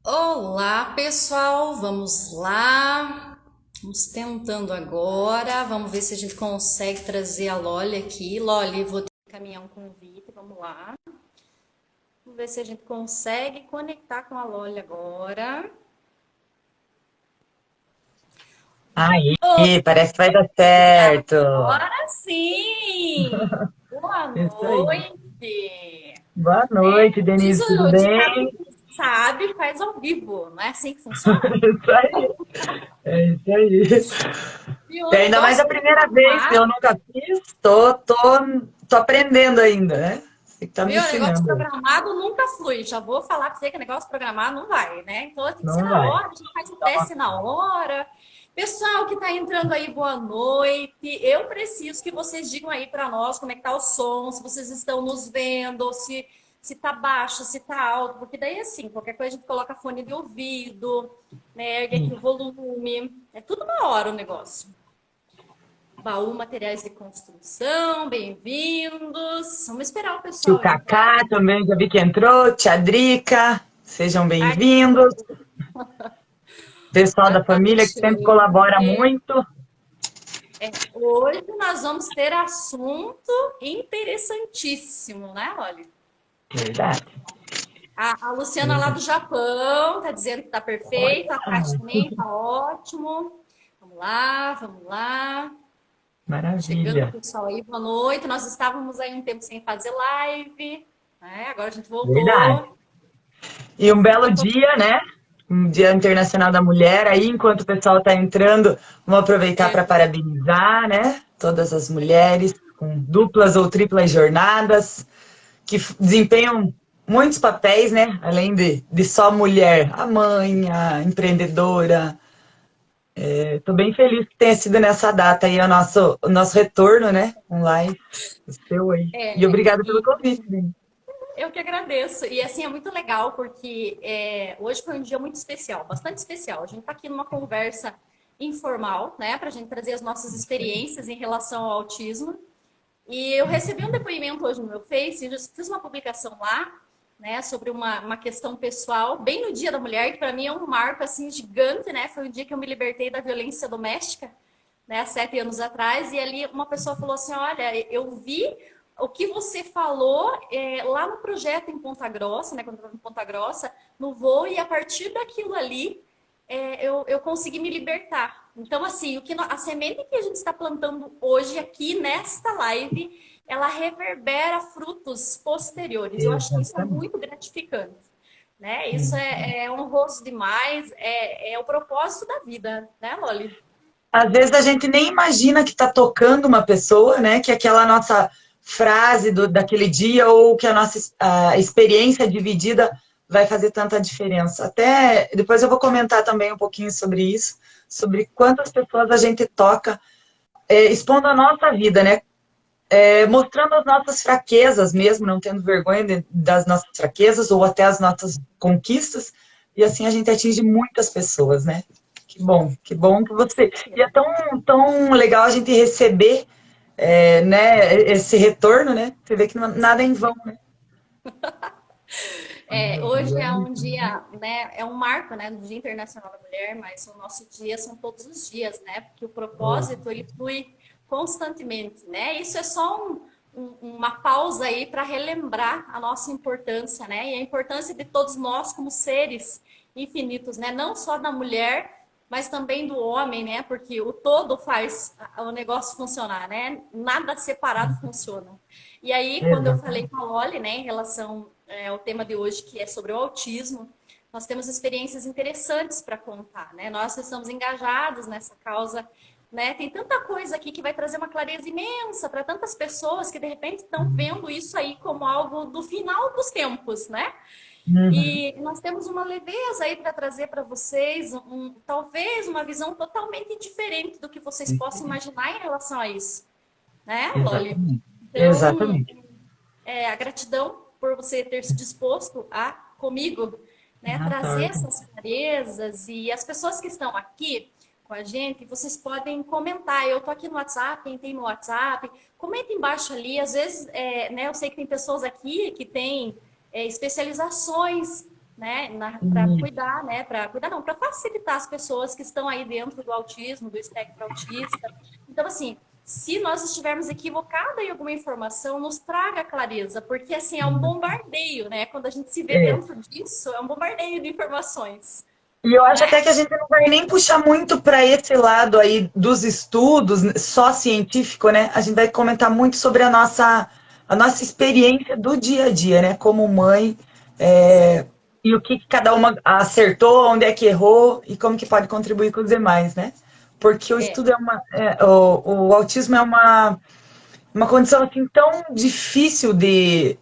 Olá, pessoal, vamos lá. Vamos tentando agora. Vamos ver se a gente consegue trazer a Loli aqui. Loli, vou te encaminhar um convite. Vamos lá. Vamos ver se a gente consegue conectar com a Loli agora. Aí, Oh, parece que vai dar certo. agora sim! Boa Isso aí. noite! Boa Né? noite, Diz Denise, tudo o ditado bem? que sabe faz ao vivo, não é assim que funciona? Isso aí, é isso aí. E o E ainda mais a negócio primeira vez, que eu programado. nunca fiz, tô aprendendo ainda, né? Você que tá me Meu, negócio ensinando. programado nunca flui. Já vou falar para você que negócio programado não vai, né? Então tem que ser Não na vai. hora, a gente faz o teste na hora. Pessoal que está entrando aí, boa noite. Eu preciso que vocês digam aí para nós como é que tá o som, se vocês estão nos vendo, se tá baixo, se tá alto, porque daí assim, qualquer coisa a gente coloca fone de ouvido, né? Ergue aqui o volume. É tudo na hora o negócio. Baú Materiais de Construção, bem-vindos. Vamos esperar o Tio pessoal entrar. Cacá também, já vi que entrou. Tia Drica, sejam Arthur, bem-vindos. Pessoal já da está família que sempre mexendo. colabora muito. Hoje nós vamos ter assunto interessantíssimo, né, Olha? Verdade. A Luciana lá do Verdade. Japão está dizendo que está perfeito, a Tati Olha, também está ótimo. Vamos lá, vamos lá. Chegando o maravilha. pessoal aí, boa noite. Nós estávamos aí um tempo sem fazer live, né? Agora a gente Verdade. voltou. E um Fica belo todo. dia, né? Um Dia Internacional da Mulher. Aí, enquanto o pessoal está entrando, vamos aproveitar É, para parabenizar, né? Todas as mulheres com duplas ou triplas jornadas que desempenham muitos papéis, né? Além de só mulher, a mãe, a empreendedora. Estou bem feliz que tenha sido nessa data aí o nosso retorno, né? Online, o seu aí. E obrigada pelo e convite, Dani. eu que agradeço. E assim, é muito legal porque hoje foi um dia muito especial, bastante especial. A gente está aqui numa conversa informal, né, para a gente trazer as nossas experiências em relação ao autismo. E eu recebi um depoimento hoje no meu Face, eu fiz uma publicação lá, né, sobre uma questão pessoal, bem no Dia da Mulher, que para mim é um marco assim gigante, né? Foi o dia que eu me libertei da violência doméstica, né, há 7 anos atrás, e ali uma pessoa falou assim: olha, eu vi o que você falou lá no projeto em Ponta Grossa, né, quando eu estava em Ponta Grossa, no voo, e a partir daquilo ali eu consegui me libertar. Então, assim, a semente que a gente está plantando hoje aqui nesta live, ela reverbera frutos posteriores. Eu acho que isso é Exatamente. muito gratificante. Né? Isso é honroso demais, é o propósito da vida, né, Loli? Às vezes a gente nem imagina que está tocando uma pessoa, né? Que aquela nossa frase daquele dia ou que a nossa experiência dividida vai fazer tanta diferença. Até depois eu vou comentar também um pouquinho sobre isso, sobre quantas pessoas a gente toca, expondo a nossa vida, né? Mostrando as nossas fraquezas mesmo, não tendo vergonha das nossas fraquezas ou até as nossas conquistas, e assim a gente atinge muitas pessoas, né? Que bom que Com você. E é certeza. tão legal a gente receber, né, esse retorno, né? Você vê que nada é em vão, né? Hoje é um dia, né, é um marco, né, do Dia Internacional da Mulher, mas o nosso dia são todos os dias, né, porque o propósito, ele flui constantemente, né, isso é só uma pausa aí para relembrar a nossa importância, né, e a importância de todos nós como seres infinitos, né, não só da mulher, mas também do homem, né, porque o todo faz o negócio funcionar, né, nada separado funciona. E aí, quando eu falei Exatamente. com a Loli, né, em relação ao tema de hoje, que é sobre o autismo, nós temos experiências interessantes para contar, né? Nós estamos engajados nessa causa, né? Tem tanta coisa aqui que vai trazer uma clareza imensa para tantas pessoas que de repente estão vendo isso aí como algo do final dos tempos, né? Uhum. E nós temos uma leveza aí para trazer para vocês, talvez uma visão totalmente diferente do que vocês possam imaginar em relação a isso, né, Loli? Exatamente. Então, Exatamente. a gratidão por você ter se disposto a, comigo, né, Ah, tá trazer ótimo. essas clarezas. E as pessoas que estão aqui com a gente, vocês podem comentar. Eu tô aqui no WhatsApp, quem tem no WhatsApp, comenta embaixo ali. Às vezes, né, eu sei que tem pessoas aqui que têm especializações né, para cuidar, né, para cuidar não, para facilitar as pessoas que estão aí dentro do autismo, do espectro autista. Então, assim, se nós estivermos equivocados em alguma informação, nos traga clareza, porque assim é um bombardeio, né? Quando a gente se vê É. dentro disso, é um bombardeio de informações, E eu acho né? até que a gente não vai nem puxar muito para esse lado aí dos estudos, só científico, né? A gente vai comentar muito sobre a nossa experiência do dia a dia, né? Como mãe, Sim, e o que cada uma acertou, onde é que errou e como que pode contribuir com os demais, né? Porque o é. estudo o autismo é uma condição assim tão difícil de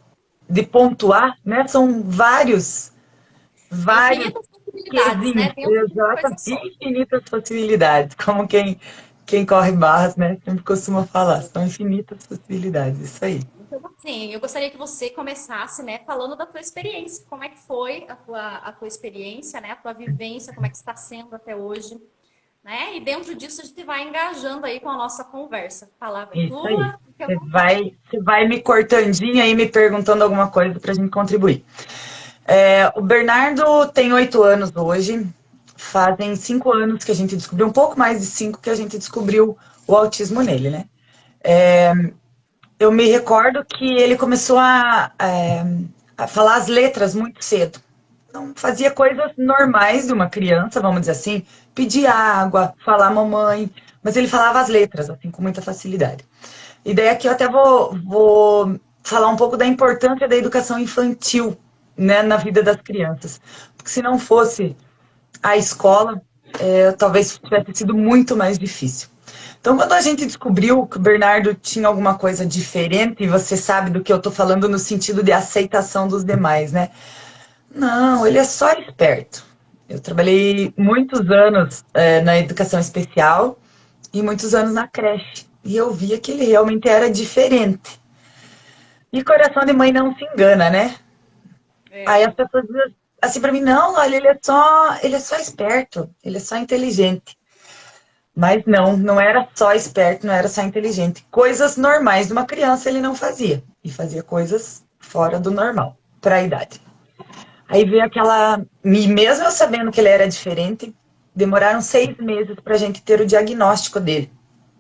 pontuar, né? São É vários infinitas possibilidades, quezinhos, né? Dentro de uma coisa exato, só. infinitas possibilidades, como quem corre barras, né? Sempre costuma falar, são infinitas possibilidades, isso aí. Então, assim, eu gostaria que você começasse, né, falando da tua experiência, como é que foi a tua experiência, né, a tua vivência, como é que está sendo até hoje, né? E dentro disso a gente vai engajando aí com a nossa conversa. A palavra é Isso aí. tua, fique à vontade. Você vai me cortandinho aí, me perguntando alguma coisa para a gente contribuir. O Bernardo tem 8 anos hoje. Fazem 5 anos que a gente descobriu, um pouco mais de 5 que a gente descobriu o autismo nele, né? Eu me recordo que ele começou a falar as letras muito cedo. Não fazia coisas normais de uma criança, vamos dizer assim, pedir água, falar mamãe, mas ele falava as letras, assim, com muita facilidade. E daí aqui eu até vou falar um pouco da importância da educação infantil, né, na vida das crianças. Porque se não fosse a escola, talvez tivesse sido muito mais difícil. Então, quando a gente descobriu que o Bernardo tinha alguma coisa diferente, e você sabe do que eu estou falando no sentido de aceitação dos demais, né? Não, ele é só esperto. Eu trabalhei muitos anos, na educação especial e muitos anos na creche. E eu via que ele realmente era diferente. E coração de mãe não se engana, né? Aí É. as pessoas dizem assim pra mim, não, olha, ele é só esperto, ele é só inteligente. Mas não, não era só esperto, não era só inteligente. Coisas normais de uma criança ele não fazia. E fazia coisas fora do normal, para a idade. Aí veio mesmo eu sabendo que ele era diferente, demoraram 6 meses para a gente ter o diagnóstico dele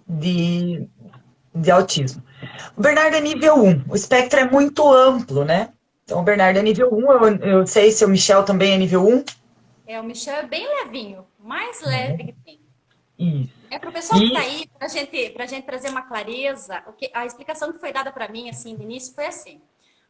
de, de autismo. O Bernardo é nível 1, o espectro é muito amplo, né? Então o Bernardo é nível 1, eu sei se o Michel também é nível 1. O Michel é bem levinho, mais leve que tem. Isso. É para o pessoal que está E aí, para a gente trazer uma clareza, a explicação que foi dada para mim, assim, de início, foi assim.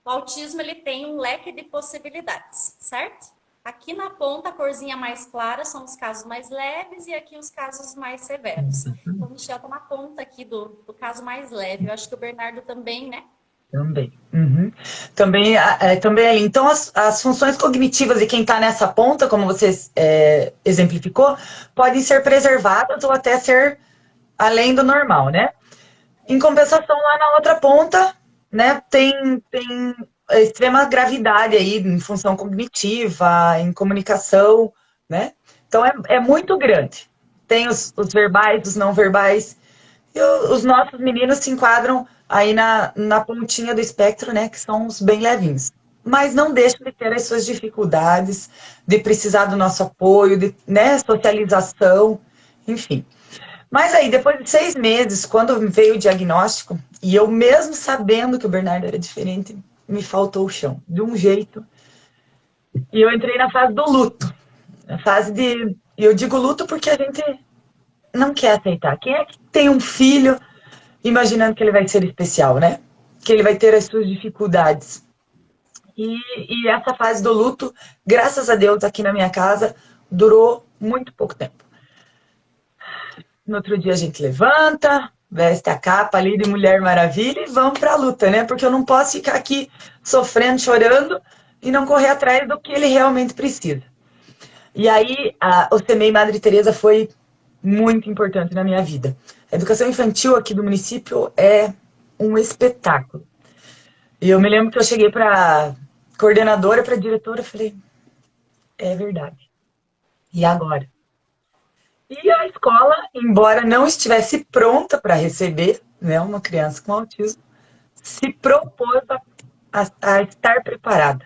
O autismo, ele tem um leque de possibilidades, certo? Aqui na ponta, a corzinha mais clara são os casos mais leves e aqui os casos mais severos. Então, o Michel está na ponta aqui do caso mais leve. Eu acho que o Bernardo também, né? também. Uhum. Também ali. Então, as funções cognitivas de quem está nessa ponta, como você exemplificou, podem ser preservadas ou até ser além do normal, né? Em compensação, lá na outra ponta, né, tem extrema gravidade aí em função cognitiva, em comunicação, né? Então é muito grande. Tem os verbais, os não verbais. E os nossos meninos se enquadram aí na pontinha do espectro, né, que são os bem levinhos. Mas não deixam de ter as suas dificuldades, de precisar do nosso apoio, de, né, socialização, enfim. Mas aí, depois de 6 meses, quando veio o diagnóstico, e eu mesmo sabendo que o Bernardo era diferente, me faltou o chão, de um jeito. E eu entrei na fase do luto. Na fase de. E eu digo luto porque a gente não quer aceitar. Quem é que tem um filho imaginando que ele vai ser especial, né? Que ele vai ter as suas dificuldades. E essa fase do luto, graças a Deus, aqui na minha casa, durou muito pouco tempo. No outro dia a gente levanta, veste a capa ali de Mulher Maravilha e vamos para a luta, né? Porque eu não posso ficar aqui sofrendo, chorando e não correr atrás do que ele realmente precisa. E aí o CMEI Madre Teresa foi muito importante na minha vida. A educação infantil aqui do município é um espetáculo. E eu me lembro que eu cheguei para coordenadora, para diretora, e falei, é verdade. E agora? E a escola, embora não estivesse pronta para receber, né, uma criança com autismo, se propôs a estar preparada.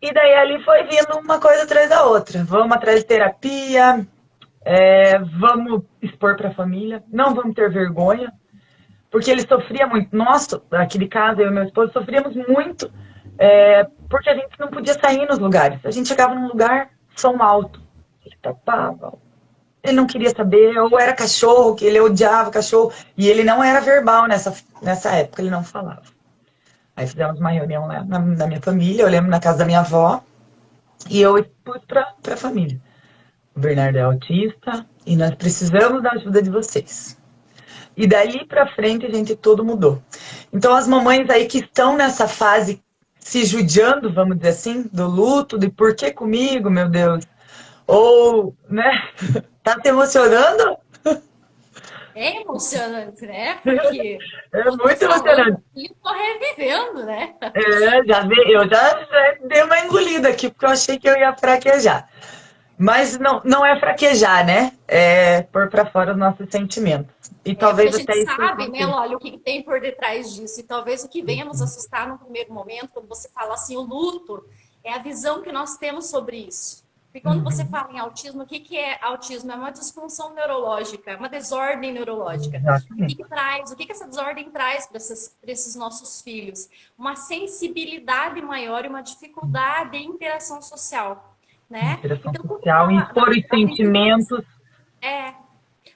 E daí ali foi vindo uma coisa atrás da outra. Vamos atrás de terapia, vamos expor para a família, não vamos ter vergonha, porque ele sofria muito. Nós, aqui de casa, eu e meu esposo, sofríamos muito, porque a gente não podia sair nos lugares. A gente chegava num lugar, som alto, ele tapava, ele não queria saber, ou era cachorro, que ele odiava cachorro, e ele não era verbal nessa época, ele não falava. Aí fizemos uma reunião lá na minha família, eu lembro na casa da minha avó, e eu expus para a família. O Bernardo é autista e nós precisamos da ajuda de vocês. E dali para frente, a gente, tudo mudou. Então, as mamães aí que estão nessa fase se judiando, vamos dizer assim, do luto, de por que comigo, meu Deus? Ou, né, tá se emocionando? É emocionante, né? Porque É eu tô muito falando emocionante. e tô revivendo, né? Eu já dei uma engolida aqui, porque eu achei que eu ia fraquejar. Mas não é fraquejar, né? É pôr para fora os nossos sentimentos. E É porque a talvez gente até isso sabe, né, aconteça. Lólio, o que tem por detrás disso. E talvez o que venha nos assustar no primeiro momento, quando você fala assim, o luto, é a visão que nós temos sobre isso. Porque quando você Uhum, fala em autismo, o que que é autismo? É uma disfunção neurológica, é uma desordem neurológica. E o que exatamente. que traz? O que que essa desordem traz para esses nossos filhos? Uma sensibilidade maior e uma dificuldade em interação social, né? Interação Então, quando social, fala, impor os a princípio, sentimentos. é,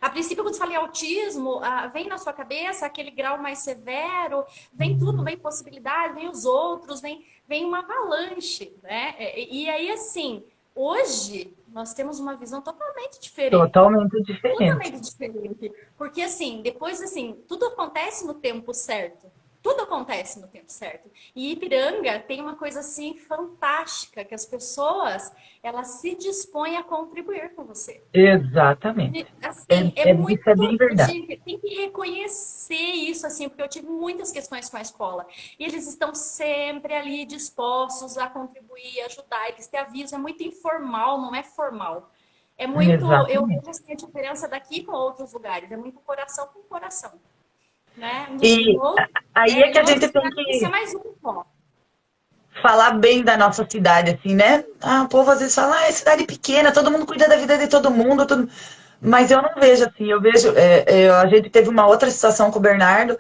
a princípio, quando você fala em autismo, vem na sua cabeça aquele grau mais severo, vem tudo, vem possibilidade, vem os outros, vem uma avalanche, né? E aí, assim, hoje nós temos uma visão totalmente diferente. Totalmente diferente. Totalmente diferente. Porque, assim, depois, assim, tudo acontece no tempo certo. Tudo acontece no tempo certo. E Ipiranga tem uma coisa, assim, fantástica, que as pessoas, elas se dispõem a contribuir com você. Exatamente. Assim, é muito. Isso é bem verdade. Gente, tem que reconhecer isso, assim, porque eu tive muitas questões com a escola. E eles estão sempre ali dispostos a contribuir, ajudar. Eles te avisam, é muito informal, não é formal. É muito. Eu vejo Exatamente. assim, a diferença daqui com outros lugares. É muito coração com coração. Né? Em E outros, aí é que em a gente outros tem lugares, isso é que mais um só. falar bem da nossa cidade, assim, né? O povo às vezes fala, é cidade pequena, todo mundo cuida da vida de todo mundo, mas eu não vejo assim, eu vejo, a gente teve uma outra situação com o Bernardo,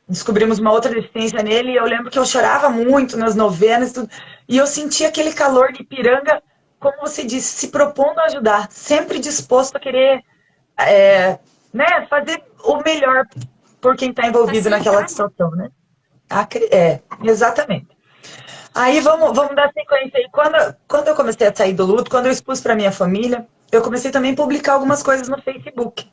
descobrimos uma outra deficiência nele, e eu lembro que eu chorava muito nas novenas, tudo, e eu sentia aquele calor de Ipiranga, como você disse, se propondo a ajudar, sempre disposto a querer, né, fazer o melhor por quem está envolvido naquela Facilitar, né? situação, né? Exatamente. Aí vamos dar sequência aí. Quando eu comecei a sair do luto, quando eu expus para minha família, eu comecei também a publicar algumas coisas no Facebook.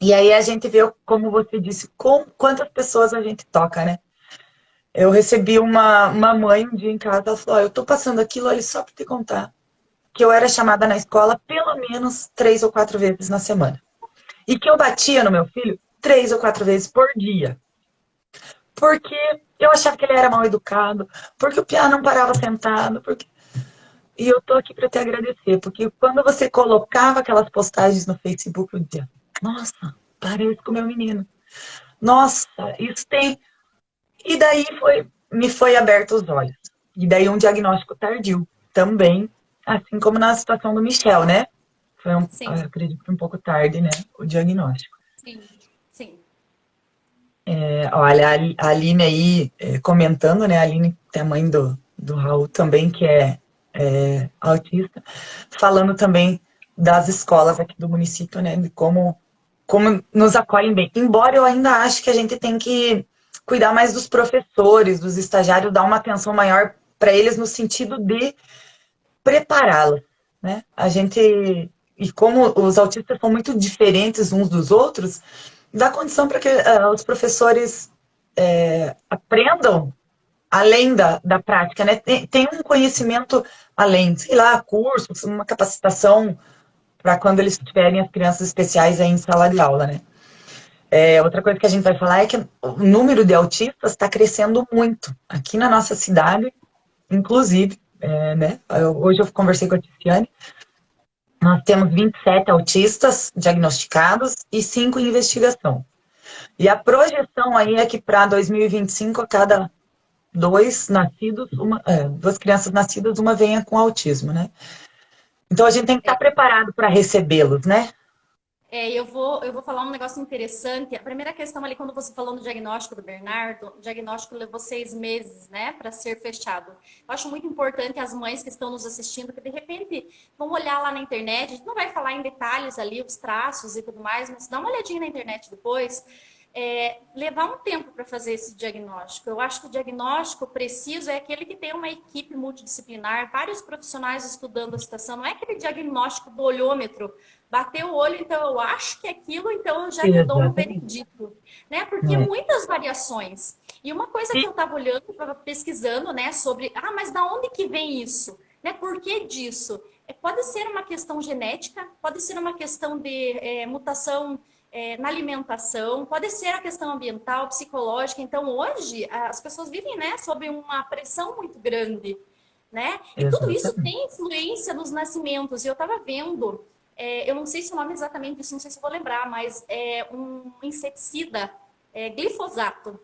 E aí a gente vê, como você disse, com quantas pessoas a gente toca, né? Eu recebi uma mãe um dia em casa, ela falou, eu tô passando aquilo ali só para te contar, que eu era chamada na escola pelo menos 3 ou 4 vezes na semana. E que eu batia no meu filho 3 ou 4 vezes por dia. Porque eu achava que ele era mal educado, porque o piá não parava sentado, porque... E eu tô aqui para te agradecer, porque quando você colocava aquelas postagens no Facebook, eu dizia, nossa, parece com o meu menino. Nossa, isso tem... E daí me foi aberto os olhos. E daí um diagnóstico tardio também, assim como na situação do Michel, né? Eu Sim, acredito que um pouco tarde, né? O diagnóstico. sim, sim. Olha, a Aline aí comentando, né? A Aline, que é a mãe do Raul também, que é autista, falando também das escolas aqui do município, né? De como nos acolhem bem. Embora eu ainda acho que a gente tem que cuidar mais dos professores, dos estagiários, dar uma atenção maior para eles no sentido de prepará-los, né? A gente, e como os autistas são muito diferentes uns dos outros, dá condição para que os professores aprendam além da prática, né? Tem um conhecimento além, sei lá, cursos, uma capacitação para quando eles tiverem as crianças especiais aí em sala de aula, né? Outra coisa que a gente vai falar é que o número de autistas está crescendo muito aqui na nossa cidade, inclusive, né? Hoje eu conversei com a Tiziane, nós temos 27 autistas diagnosticados e 5 em investigação. E a projeção aí é que para 2025, a cada duas crianças nascidas, uma venha com autismo, né? Então a gente tem que estar preparado para recebê-los, né? Eu vou falar um negócio interessante. A primeira questão ali, quando você falou no diagnóstico do Bernardo, o diagnóstico levou 6 meses, né, para ser fechado. Eu acho muito importante as mães que estão nos assistindo, que de repente vão olhar lá na internet, a gente não vai falar em detalhes ali, os traços e tudo mais, mas dá uma olhadinha na internet depois. Levar um tempo para fazer esse diagnóstico. Eu acho que o diagnóstico preciso é aquele que tem uma equipe multidisciplinar, vários profissionais estudando a situação, não é aquele diagnóstico do olhômetro. Bateu o olho, então eu acho que é aquilo, então eu já lhe dou um veredito, né? Porque muitas variações. E uma coisa que eu estava olhando, estava pesquisando, né, sobre, mas da onde que vem isso? Né? Por que disso? Pode ser uma questão genética, pode ser uma questão de mutação na alimentação, pode ser a questão ambiental, psicológica. Então, hoje, as pessoas vivem, né, sob uma pressão muito grande, né? E tudo isso tem influência nos nascimentos. E eu estava vendo, eu não sei se o nome é exatamente disso, não sei se eu vou lembrar, mas é um inseticida, glifosato,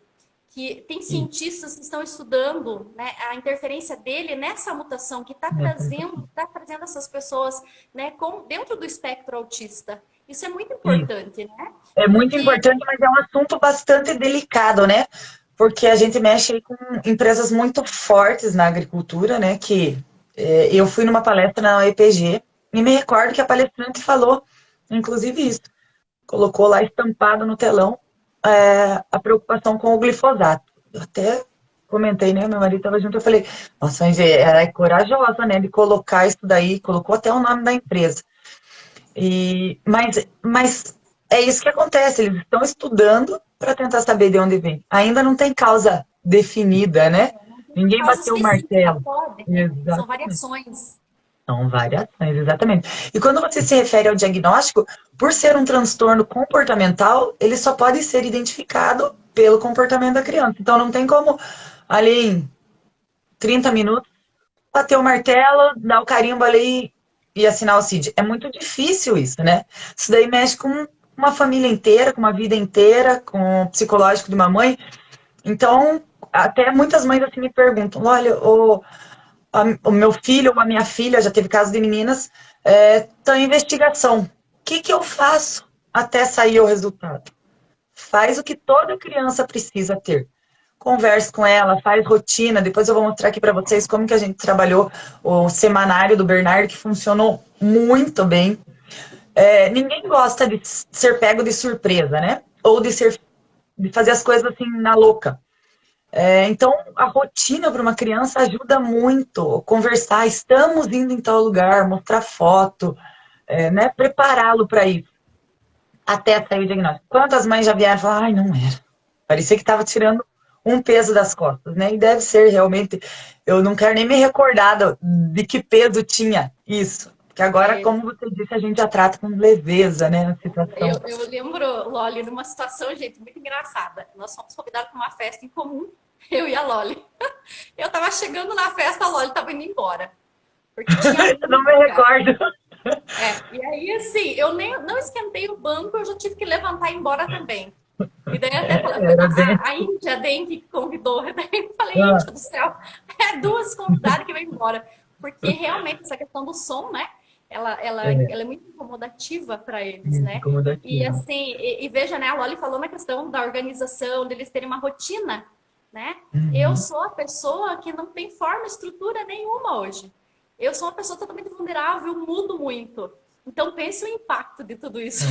que tem cientistas que estão estudando, né, a interferência dele nessa mutação que está trazendo essas pessoas, né, dentro do espectro autista. Isso é muito importante, né? É muito importante, mas é um assunto bastante delicado, né? Porque a gente mexe aí com empresas muito fortes na agricultura, né? Eu fui numa palestra na UEPG e me recordo que a palestrante falou, inclusive isso, colocou lá estampado no telão a preocupação com o glifosato. Eu até comentei, né? Meu marido estava junto, eu falei, nossa, mas ela é corajosa, né? De colocar isso daí, colocou até o nome da empresa. Mas é isso que acontece, eles estão estudando para tentar saber de onde vem. Ainda não tem causa definida, né? Ninguém Causa bateu o específica, martelo. pode, né? São Exatamente. variações. São variações, exatamente. E quando você se refere ao diagnóstico, por ser um transtorno comportamental, ele só pode ser identificado pelo comportamento da criança. Então não tem como, ali em 30 minutos, bater o martelo, dar o carimbo ali e assinar o CID. É muito difícil isso, né? Isso daí mexe com uma família inteira, com uma vida inteira, com o psicológico de uma mãe. Então, até muitas mães assim me perguntam, olha, o meu filho ou a minha filha, já teve caso de meninas, estão em investigação. O que eu faço até sair o resultado? Faz o que toda criança precisa ter. Converse com ela, faz rotina. Depois eu vou mostrar aqui para vocês como que a gente trabalhou o semanário do Bernardo, que funcionou muito bem. Ninguém gosta de ser pego de surpresa, né? Ou de fazer as coisas assim na louca. Então, a rotina para uma criança ajuda muito. Conversar, estamos indo em tal lugar, mostrar foto, né? Prepará-lo para isso, até sair o diagnóstico. Quantas mães já vieram e falaram, ai, não era. Parecia que estava tirando um peso das costas, né? E deve ser realmente, eu não quero nem me recordar de que peso tinha isso. Porque agora, como você disse, a gente já trata com leveza, né, a situação. Eu lembro, Loli, de uma situação, gente, muito engraçada. Nós fomos convidados para uma festa em comum, eu e a Loli. Eu estava chegando na festa, a Loli estava indo embora. Porque tinha Eu não me recordo. E aí, assim, eu não esquentei o banco, eu já tive que levantar e ir embora também. E daí até a Índia Dengue que convidou. Daí eu falei, Índia do céu, duas convidadas que vão embora. Porque realmente essa questão do som, né? Ela é muito incomodativa para eles, né? E assim, veja, né? A Loli falou na questão da organização, deles terem uma rotina, né? Eu sou a pessoa que não tem forma, estrutura nenhuma hoje. Eu sou uma pessoa totalmente vulnerável, mudo muito. Então, pense o impacto de tudo isso.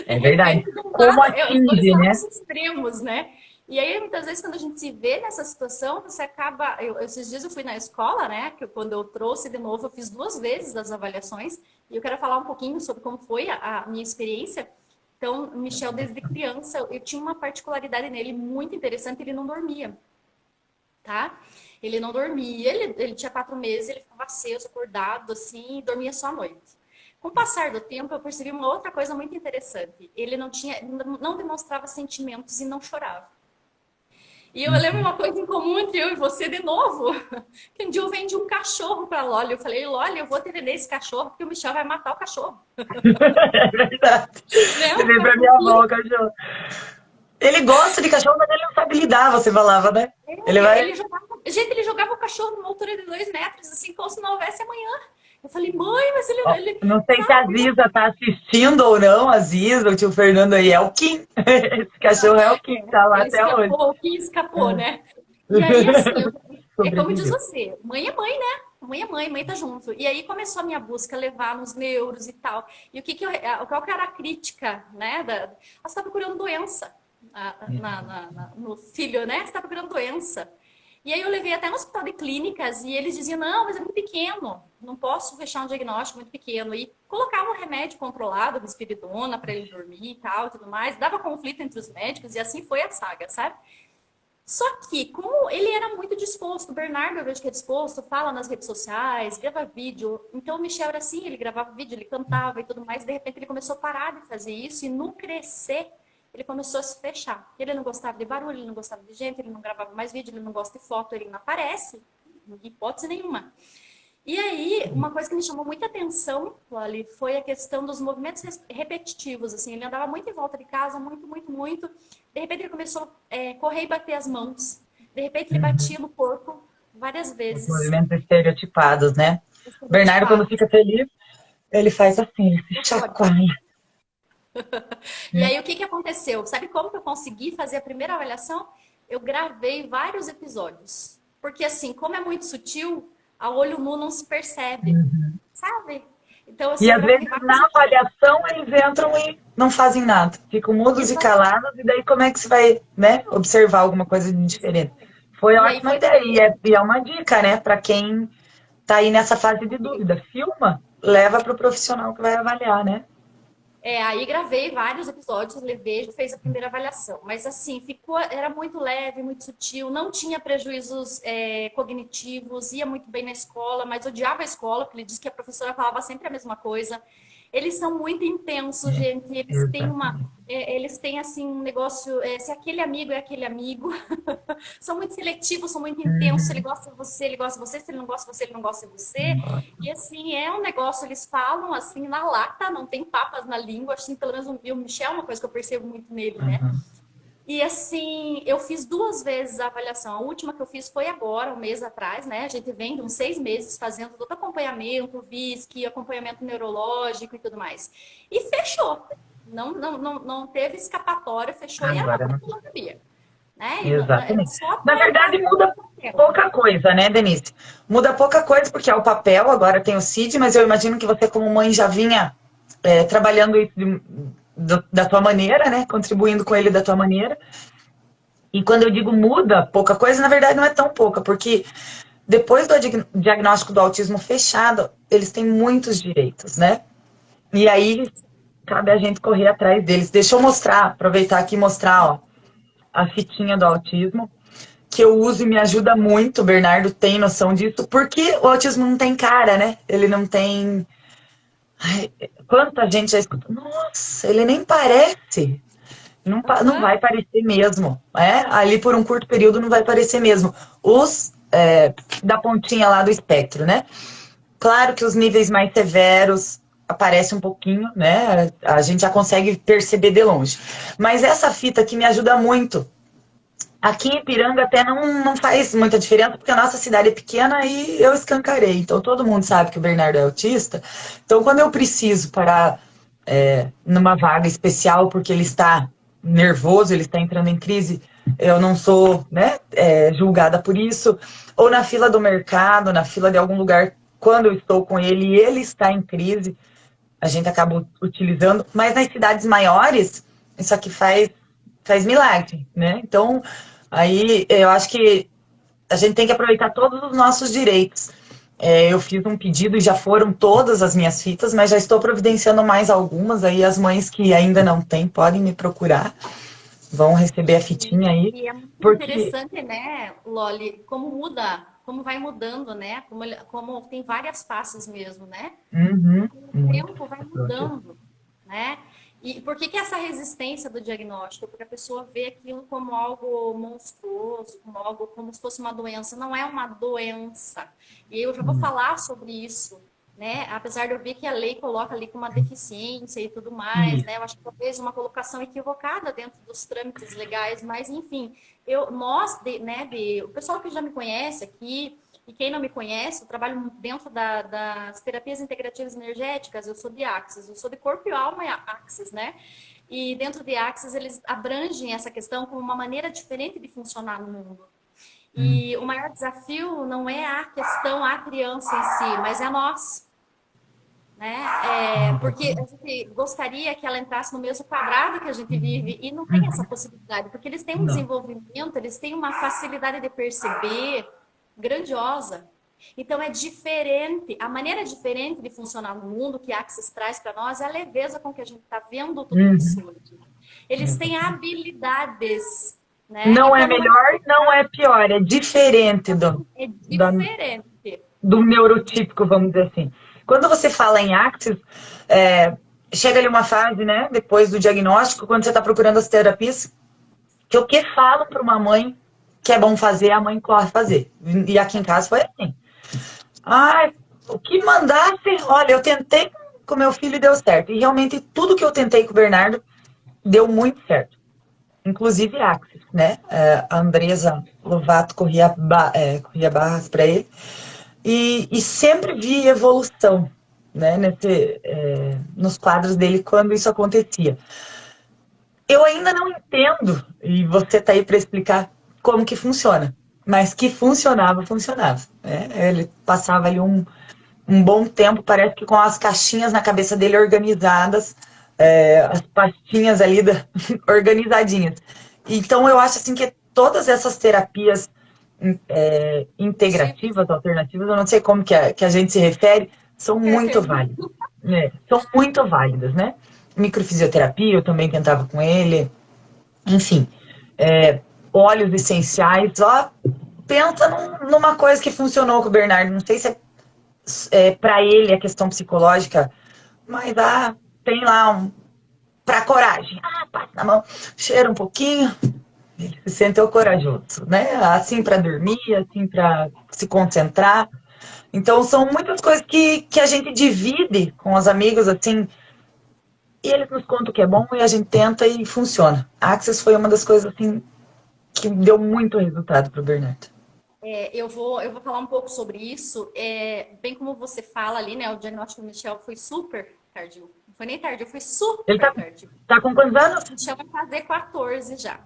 É verdade. Como atinge, né? Extremos, né? E aí, muitas vezes, quando a gente se vê nessa situação, você acaba... esses dias eu fui na escola, né? Que quando eu trouxe de novo, eu fiz 2 vezes as avaliações. E eu quero falar um pouquinho sobre como foi a minha experiência. Então, o Michel, desde criança, eu tinha uma particularidade nele muito interessante, ele não dormia. Tá? Ele não dormia, ele tinha 4 meses, ele ficava aceso, acordado, assim, e dormia só à noite. Com o passar do tempo, eu percebi uma outra coisa muito interessante. Ele não demonstrava sentimentos e não chorava. E eu lembro uma coisa em comum entre eu e você de novo, que um dia eu vendi um cachorro para a Loli. Eu falei, Loli, eu vou te vender esse cachorro, porque o Michel vai matar o cachorro. É verdade. Você veio para minha avó o cachorro. Ele gosta de cachorro, mas ele não sabe lidar, você falava, né? Ele vai... Ele jogava o cachorro numa altura de 2 metros, assim, como se não houvesse amanhã. Eu falei, mãe, mas Ó, ele não sei se a sabe. Ziza tá assistindo ou não, a Ziza, o tio Fernando aí, é o Kim. Esse cachorro é o Kim, tá lá Ele até hoje. escapou, que escapou, né? E aí, assim, é como diz Sobreviveu. você, mãe é mãe, né? Mãe é mãe, mãe tá junto. E aí começou a minha busca levar nos neuros e tal. E qual que era a crítica, né? Você tá procurando doença no filho, né? Você tá procurando doença. E aí eu levei até no hospital de clínicas e eles diziam, não, mas é muito pequeno, não posso fechar um diagnóstico muito pequeno. E colocava um remédio controlado, risperidona, para ele dormir e tal, e tudo mais. Dava conflito entre os médicos e assim foi a saga, sabe? Só que, como ele era muito disposto, o Bernardo, eu vejo que é disposto, fala nas redes sociais, grava vídeo. Então, o Michel era assim, ele gravava vídeo, ele cantava e tudo mais. De repente, ele começou a parar de fazer isso e, no crescer, ele começou a se fechar. Ele não gostava de barulho, ele não gostava de gente, ele não gravava mais vídeo, ele não gosta de foto, ele não aparece, em hipótese nenhuma. E aí, uma coisa que me chamou muita atenção, Loli, foi a questão dos movimentos repetitivos, assim, ele andava muito em volta de casa, muito, muito, muito. De repente ele começou a correr e bater as mãos. De repente ele batia no corpo várias Os vezes, movimentos estereotipados, né? Bernardo, quando estereotipados, fica feliz, ele faz assim, ele se no choro. chacoalha. E Né? aí o que que aconteceu? Sabe como que eu consegui fazer a primeira avaliação? Eu gravei vários episódios. Porque assim, como é muito sutil, a olho nu não se percebe, sabe? Então, E assim, eu às vezes gravei vários na episódios. avaliação eles entram e não fazem nada. Ficam mudos e Exatamente. calados, e daí como é que você vai, né, observar alguma coisa de diferente? Exatamente. Foi E aí ótima foi ideia, e é uma dica, né, para quem tá aí nessa fase de dúvida. Filma, leva para o profissional que vai avaliar, né? aí gravei vários episódios, levei, fez a primeira avaliação. Mas assim, era muito leve, muito sutil, não tinha prejuízos cognitivos, ia muito bem na escola, mas odiava a escola, porque ele disse que a professora falava sempre a mesma coisa. Eles são muito intensos, gente. Exatamente. Eles têm assim um negócio, se aquele amigo é aquele amigo. São muito seletivos, são muito intensos. Se ele Uhum. gosta de você, ele gosta de você. Se ele não gosta de você, ele não gosta de você. E assim, é um negócio, eles falam assim na lata, não tem papas na língua, assim, pelo menos o Michel é uma coisa que eu percebo muito nele, né? Uhum. E assim, eu fiz 2 vezes a avaliação. A última que eu fiz foi agora, um mês atrás, né? A gente vem de uns 6 meses fazendo todo acompanhamento, VISC, acompanhamento neurológico e tudo mais. E fechou. Não teve escapatória, fechou e era uma Agora coisa não. que eu não sabia, né? Era Exatamente. só Na para verdade, muda tempo. pouca coisa, né, Denise? Muda pouca coisa, porque é o papel, agora tem o CID, mas eu imagino que você, como mãe, já vinha trabalhando isso da tua maneira, né? Contribuindo com ele Sim. da tua maneira. E quando eu digo muda pouca coisa, na verdade não é tão pouca, porque depois do diagnóstico do autismo fechado, eles têm muitos direitos, né? E aí cabe a gente correr atrás deles. Deixa eu mostrar, aproveitar aqui e mostrar, ó, a fitinha do autismo, que eu uso e me ajuda muito. O Bernardo tem noção disso, porque o autismo não tem cara, né? Ele não tem. Ai, quanta gente já escuta, nossa, ele nem parece. Não, não Aham. vai parecer mesmo. Ali por um curto período não vai parecer mesmo. Os da pontinha lá do espectro, né? Claro que os níveis mais severos aparecem um pouquinho, né? A gente já consegue perceber de longe. Mas essa fita aqui me ajuda muito. Aqui em Ipiranga até não faz muita diferença, porque a nossa cidade é pequena e eu escancarei. Então todo mundo sabe que o Bernardo é autista. Então quando eu preciso parar numa vaga especial porque ele está nervoso, ele está entrando em crise, eu não sou, né, julgada por isso. Ou na fila do mercado, na fila de algum lugar, quando eu estou com ele e ele está em crise, a gente acaba utilizando. Mas nas cidades maiores, isso aqui faz milagre, né? Então, aí eu acho que a gente tem que aproveitar todos os nossos direitos. Eu fiz um pedido e já foram todas as minhas fitas, mas já estou providenciando mais algumas. Aí as mães que ainda não têm podem me procurar, vão receber a fitinha aí, E é muito porque interessante, né, Loli, como muda, como vai mudando, né? Como tem várias faces mesmo, né? uhum, Com o muito. tempo vai mudando, né? E por que que essa resistência do diagnóstico? Porque a pessoa vê aquilo como algo monstruoso, como algo como se fosse uma doença. Não é uma doença. E eu já vou falar sobre isso, né? Apesar de eu ver que a lei coloca ali com uma deficiência e tudo mais, né? Eu acho que talvez uma colocação equivocada dentro dos trâmites legais, mas enfim, né, o pessoal que já me conhece aqui e quem não me conhece, eu trabalho dentro das terapias integrativas energéticas, eu sou de Axis, eu sou de corpo e alma e Axis, né? E dentro de Axis eles abrangem essa questão como uma maneira diferente de funcionar no mundo. E o maior desafio não é a questão, a criança em si, mas é nós, né? Porque a gente gostaria que ela entrasse no mesmo quadrado que a gente vive e não tem essa possibilidade, porque eles têm um Não. desenvolvimento, eles têm uma facilidade de perceber grandiosa. Então é diferente, a maneira diferente de funcionar no mundo que a Axis traz para nós é a leveza com que a gente está vendo tudo isso hoje. Eles têm habilidades, né? Não é Então não é, melhor, não é pior, é diferente é da- diferente. do neurotípico, vamos dizer assim. Quando você fala em Axis, chega ali uma fase, né, depois do diagnóstico, quando você está procurando as terapias, que o que falam para uma mãe que é bom fazer, a mãe corre fazer. E aqui em casa foi assim. Ah, o que mandasse, olha, eu tentei com meu filho e deu certo. E realmente tudo que eu tentei com o Bernardo deu muito certo. Inclusive Axis, né? A Andresa Lovato corria barras para ele. E sempre vi evolução, né, nos quadros dele quando isso acontecia. Eu ainda não entendo, e você está aí para explicar como que funciona, mas que funcionava, funcionava. Né? Ele passava ali um bom tempo, parece que com as caixinhas na cabeça dele organizadas, as pastinhas ali organizadinhas. Então eu acho assim que todas essas terapias integrativas, alternativas, eu não sei como que a gente se refere, são muito válidas. Né? São muito válidas, né? Microfisioterapia, eu também tentava com ele, enfim, óleos essenciais, ó, pensa numa coisa que funcionou com o Bernardo, não sei se para ele a questão psicológica, mas tem lá para coragem, passa na mão, cheira um pouquinho, ele se sentiu corajoso, né? Assim para dormir, assim para se concentrar. Então são muitas coisas que a gente divide com os amigos, assim, e eles nos contam o que é bom e a gente tenta e funciona. A Access foi uma das coisas assim que deu muito resultado para o Bernardo. Eu vou falar um pouco sobre isso. Bem como você fala ali, né? O diagnóstico do Michel foi super tardio. Não foi nem tardio, foi Ele super tardio. tá com quantos anos? O Michel vai fazer 14 já.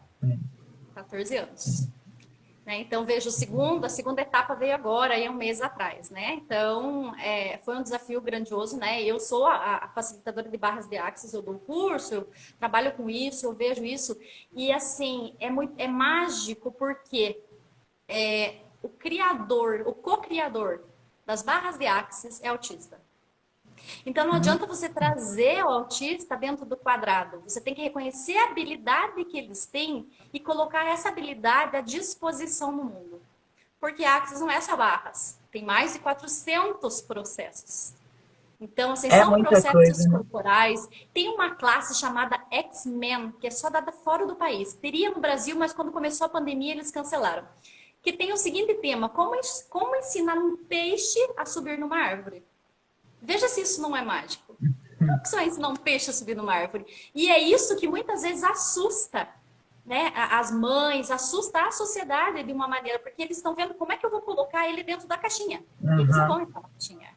14 anos. Né? Então, vejo a segunda etapa veio agora, aí um mês atrás, né? Então, foi um desafio grandioso, né? Eu sou a facilitadora de barras de Axis, eu dou curso, eu trabalho com isso, eu vejo isso. E, assim, é mágico porque o co-criador das barras de Axis é autista. Então não adianta você trazer o autista dentro do quadrado. Você tem que reconhecer a habilidade que eles têm e colocar essa habilidade à disposição no mundo. Porque Axis não é só barras. Tem mais de 400 processos. Então, assim, É são muita processos coisa, né? corporais. Tem uma classe chamada X-Men, que é só dada fora do país. Teria no Brasil, mas quando começou a pandemia, eles cancelaram. Que tem o seguinte tema: como ensinar um peixe a subir numa árvore? Veja se isso não é mágico. Como que você vai ensinar um peixe a subir numa árvore? E é isso que muitas vezes assusta, né, as mães, assusta a sociedade de uma maneira, porque eles estão vendo como é que eu vou colocar ele dentro da caixinha. E eles não vão entrar na caixinha.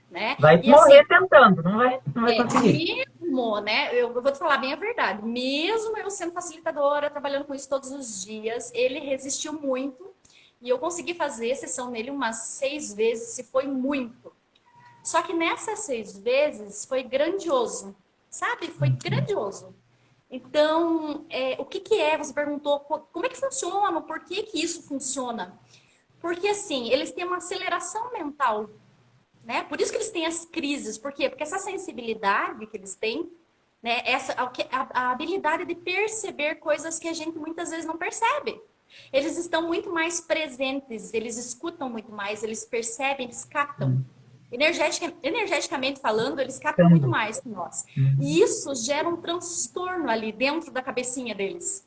Né? Vai E morrer assim, tentando, não vai conseguir. mesmo, né? Eu vou te falar bem a verdade. Mesmo eu sendo facilitadora, trabalhando com isso todos os dias, ele resistiu muito. E eu consegui fazer sessão nele umas 6 vezes, se foi muito. Só que nessas 6 vezes foi grandioso, sabe? Foi grandioso. Então, o que é? Você perguntou como é que funciona, por que que isso funciona? Porque, assim, eles têm uma aceleração mental, né? Por isso que eles têm as crises. Por quê? Porque essa sensibilidade que eles têm, né? A habilidade de perceber coisas que a gente muitas vezes não percebe. Eles estão muito mais presentes, eles escutam muito mais, eles percebem, eles captam. Energeticamente falando, eles captam muito mais que nós. E isso gera um transtorno ali dentro da cabecinha deles.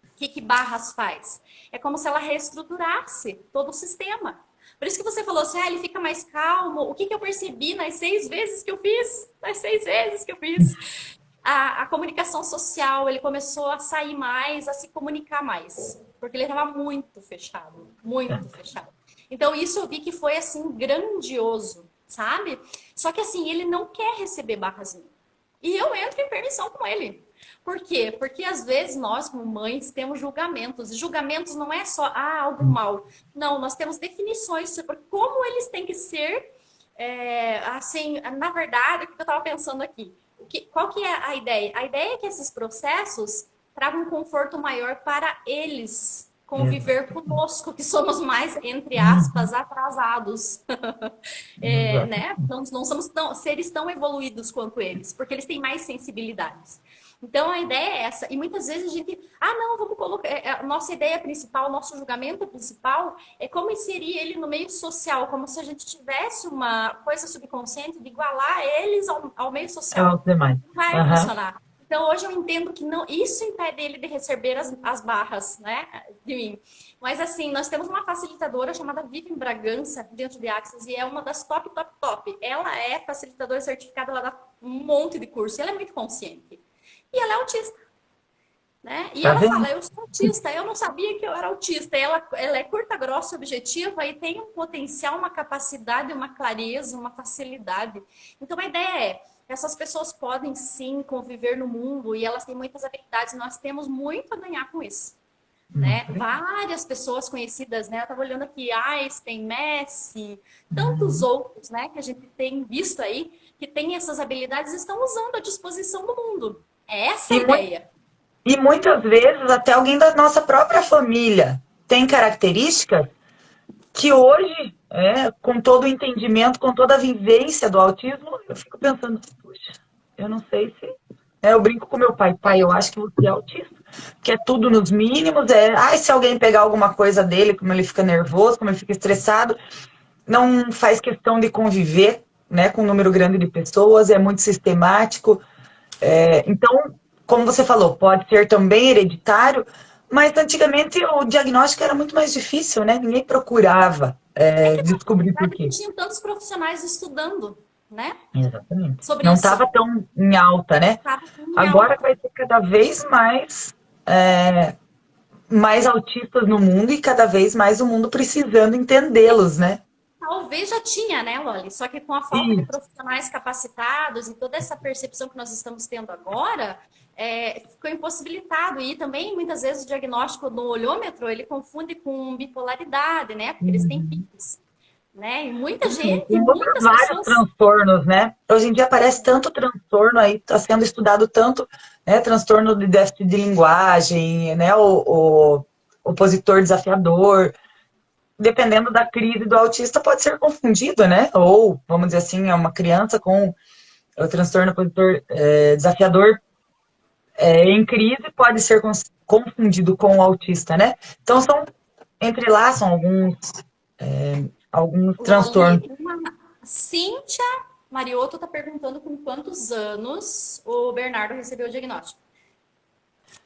O que Barras faz? É como se ela reestruturasse todo o sistema. Por isso que você falou assim, ele fica mais calmo. O que que eu percebi nas 6 vezes que eu fiz? Nas 6 vezes que eu fiz. A comunicação social, ele começou a sair mais, a se comunicar mais. Porque ele estava muito fechado, muito fechado. Então, isso eu vi que foi, assim, grandioso, sabe? Só que, assim, ele não quer receber barrazinho. E eu entro em permissão com ele. Por quê? Porque às vezes nós, como mães, temos julgamentos. E julgamentos não é só algo mal. Não, nós temos definições sobre como eles têm que ser. Assim, na verdade, o que eu estava pensando aqui? Qual que é a ideia? A ideia é que esses processos tragam um conforto maior para eles conviver conosco, que somos mais, entre aspas, atrasados. Né? Não somos seres tão evoluídos quanto eles, porque eles têm mais sensibilidades. Então a ideia é essa, e muitas vezes a gente, não, vamos colocar, a nossa ideia principal, nosso julgamento principal é como inserir ele no meio social, como se a gente tivesse uma coisa subconsciente de igualar eles ao meio social. Não vai funcionar. Então hoje eu entendo que não, isso impede ele de receber as barras, né, de mim. Mas assim, nós temos uma facilitadora chamada Vivian Bragança dentro de Access e é uma das top. Ela é facilitadora certificada, ela dá um monte de curso, ela é muito consciente. E ela é autista, né? E ela fala, eu sou autista, eu não sabia que eu era autista. Ela é curta, grossa, objetiva e tem um potencial, uma capacidade, uma clareza, uma facilidade. Então a ideia é, essas pessoas podem sim conviver no mundo e elas têm muitas habilidades, nós temos muito a ganhar com isso. Né? Várias pessoas conhecidas, né? Eu estava olhando aqui, Einstein, Messi, tantos outros, né? Que a gente tem visto aí, que tem essas habilidades e estão usando à disposição do mundo. É essa a ideia. E muitas vezes até alguém da nossa própria família tem características que hoje, com todo o entendimento, com toda a vivência do autismo, eu fico pensando, puxa, eu não sei se... eu brinco com meu pai, eu acho que você é autista, que é tudo nos mínimos, se alguém pegar alguma coisa dele, como ele fica nervoso, como ele fica estressado, não faz questão de conviver, né, com um número grande de pessoas, é muito sistemático. Então, como você falou, pode ser também hereditário, mas antigamente o diagnóstico era muito mais difícil, né? Ninguém procurava descobrir por quê. Não tinha tantos profissionais estudando, né? Exatamente. Sobre não isso. estava tão em alta, né? Agora vai ter cada vez mais autistas no mundo e cada vez mais o mundo precisando entendê-los, né? Talvez já tinha, né, Loli? Só que com a falta de profissionais capacitados e toda essa percepção que nós estamos tendo agora, ficou impossibilitado. E também, muitas vezes, o diagnóstico no olhômetro, ele confunde com bipolaridade, né? Porque eles têm picos. Né? E muita gente, tem vários transtornos, né? Hoje em dia aparece tanto transtorno aí, está sendo estudado tanto, né? Transtorno de déficit de linguagem, né? O opositor desafiador. Dependendo da crise do autista, pode ser confundido, né? Ou, vamos dizer assim, é uma criança com o transtorno opositor desafiador em crise, pode ser confundido com o autista, né? Então, são alguns transtornos. Cíntia Mariotto está perguntando com quantos anos o Bernardo recebeu o diagnóstico.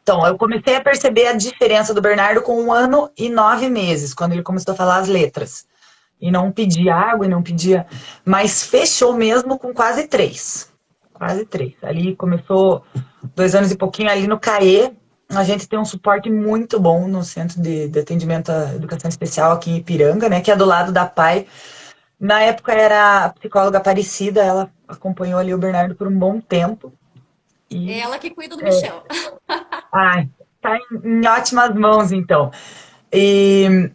Então, eu comecei a perceber a diferença do Bernardo com 1 ano e 9 meses, quando ele começou a falar as letras. E não pedia água, e não pedia... Mas fechou mesmo com quase 3. Quase 3. Ali começou 2 anos e pouquinho ali no CAE. A gente tem um suporte muito bom no Centro de Atendimento à Educação Especial aqui em Ipiranga, né? Que é do lado da PAI. Na época era a psicóloga Aparecida, ela acompanhou ali o Bernardo por um bom tempo. É ela que cuida do Michel. Tá em ótimas mãos, então. E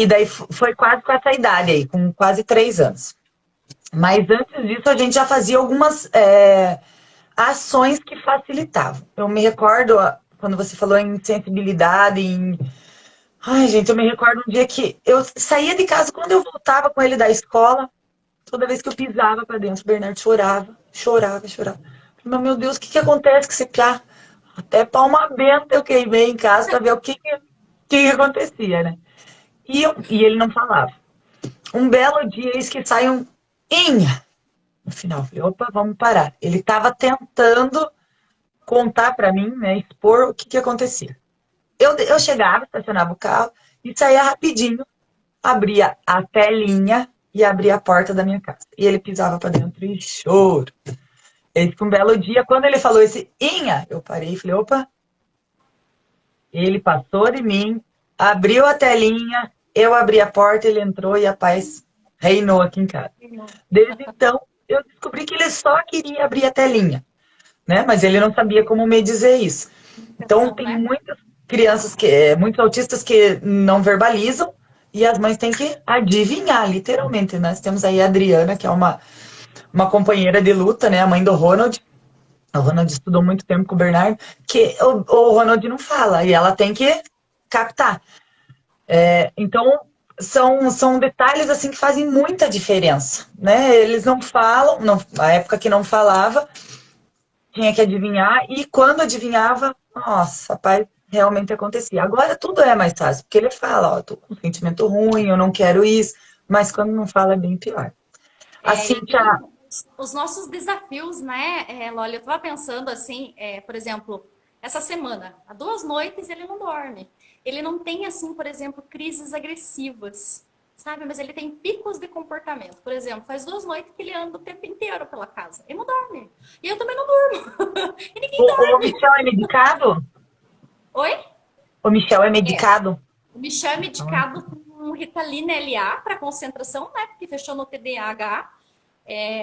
daí foi quase com essa idade aí, com quase 3 anos. Mas antes disso, a gente já fazia algumas ações que facilitavam. Eu me recordo, quando você falou em sensibilidade, Ai, gente, eu me recordo um dia que eu saía de casa, quando eu voltava com ele da escola, toda vez que eu pisava pra dentro, o Bernardo chorava. Mas, meu Deus, o que acontece com esse piá? Até palma benta eu queimei em casa pra ver o que acontecia, né? E ele não falava. Um belo dia, eis que sai um Inha. No final, eu falei, opa, vamos parar. Ele estava tentando contar pra mim, né, expor o que acontecia. Eu chegava, estacionava o carro e saía rapidinho abria a telinha e abria a porta da minha casa. E ele pisava pra dentro e choro. Esse foi um belo dia, quando ele falou esse Inha, eu parei e falei, opa, ele passou de mim, abriu a telinha, eu abri a porta, ele entrou e a paz reinou aqui em casa. Desde então, eu descobri que ele só queria abrir a telinha, né? Mas ele não sabia como me dizer isso. Então, tem Né? muitas crianças, muitos autistas que não verbalizam e as mães têm que adivinhar, literalmente. Nós temos aí a Adriana, que é uma companheira de luta, né? A mãe do Ronald. O Ronald estudou muito tempo com o Bernardo, que o Ronald não fala e ela tem que captar. Então, são detalhes assim que fazem muita diferença, né? Eles não falam, na época que não falava, tinha que adivinhar, e quando adivinhava, nossa, pai, realmente acontecia. Agora tudo é mais fácil, porque ele fala, ó, tô com um sentimento ruim, eu não quero isso, mas quando não fala é bem pior. É, Assim, e tem os nossos desafios, né, Loli? Eu estava pensando assim, por exemplo, essa semana, há 2 noites ele não dorme. Ele não tem, assim, por exemplo, crises agressivas, sabe? Mas ele tem picos de comportamento. Por exemplo, faz 2 noites que ele anda o tempo inteiro pela casa. Ele não dorme. E eu também não durmo. E ninguém o dorme. Michel é medicado? Oi? O Michel é É. medicado? O Michel é medicado com Ritalina LA para concentração, né? Porque fechou no TDAH.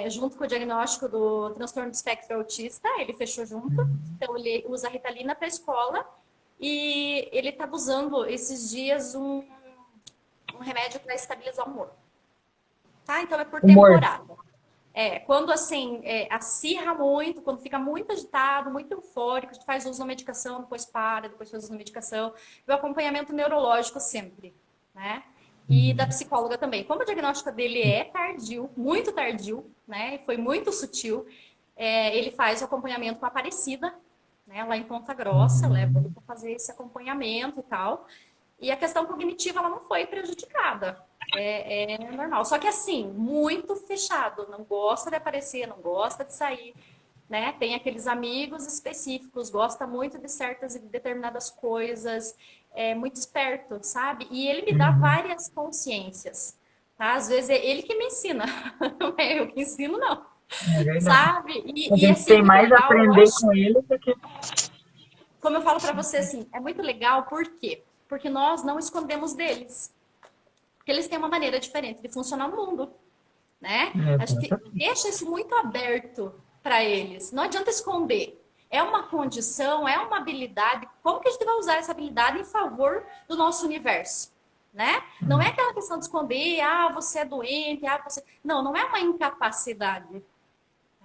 Junto com o diagnóstico do transtorno do espectro autista, ele fechou junto. Então, ele usa a Ritalina para a escola e ele estava usando esses dias um remédio para estabilizar o humor. Tá? Então, é por Humor. temporada. Quando assim, acirra muito, quando fica muito agitado, muito eufórico, a gente faz uso da medicação, depois para, depois faz uso da medicação. E o acompanhamento neurológico sempre, né? E da psicóloga também. Como o diagnóstico dele é tardio, muito tardio, né? Foi muito sutil, ele faz o acompanhamento com a Aparecida, né? Lá em Ponta Grossa, leva ele para fazer esse acompanhamento e tal. E a questão cognitiva, ela não foi prejudicada. É normal. Só que assim, muito fechado. Não gosta de aparecer, não gosta de sair. Né? Tem aqueles amigos específicos, gosta muito de certas e determinadas coisas. É muito esperto, sabe? E ele me dá várias consciências. Tá? Às vezes é ele que me ensina. Não é eu que ensino, não. É verdade. Sabe? A E gente assim, é tem muito mais a legal. Eu aprender acho, com ele do que... como eu falo para você, assim, é muito legal, por quê? Porque nós não escondemos deles. Porque eles têm uma maneira diferente de funcionar no mundo, né? A gente Exatamente. deixa isso muito aberto para eles. Não adianta esconder. É uma condição, é uma habilidade. Como que a gente vai usar essa habilidade em favor do nosso universo? Né? Não é aquela questão de esconder, você é doente, você... Não, não é uma incapacidade.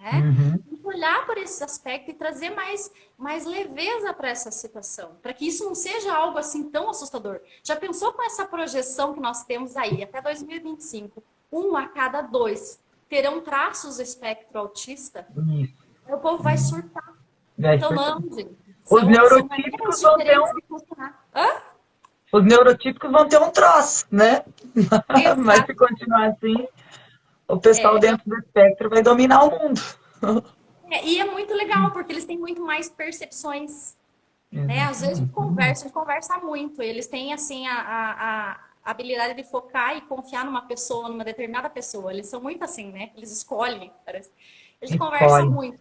Né? Uhum. Tem que olhar por esse aspecto e trazer mais leveza para essa situação, para que isso não seja algo assim tão assustador. Já pensou com essa projeção que nós temos aí, até 2025, 1 a cada 2 terão traços do espectro autista? Isso. O povo vai surtar. Vai Então, surtar. não, gente. Os São maneiras neurotípicos vão ter diferentes de funcionar. Hã? os neurotípicos vão ter um troço, né? Mas se Exato. continuar assim, o pessoal dentro do espectro vai dominar o mundo. E é muito legal, porque eles têm muito mais percepções. Né? Às vezes a gente conversa muito. Eles têm assim a habilidade de focar e confiar numa pessoa, numa determinada pessoa. Eles são muito assim, né? Eles escolhem. Parece. A gente conversa Escolhe. muito.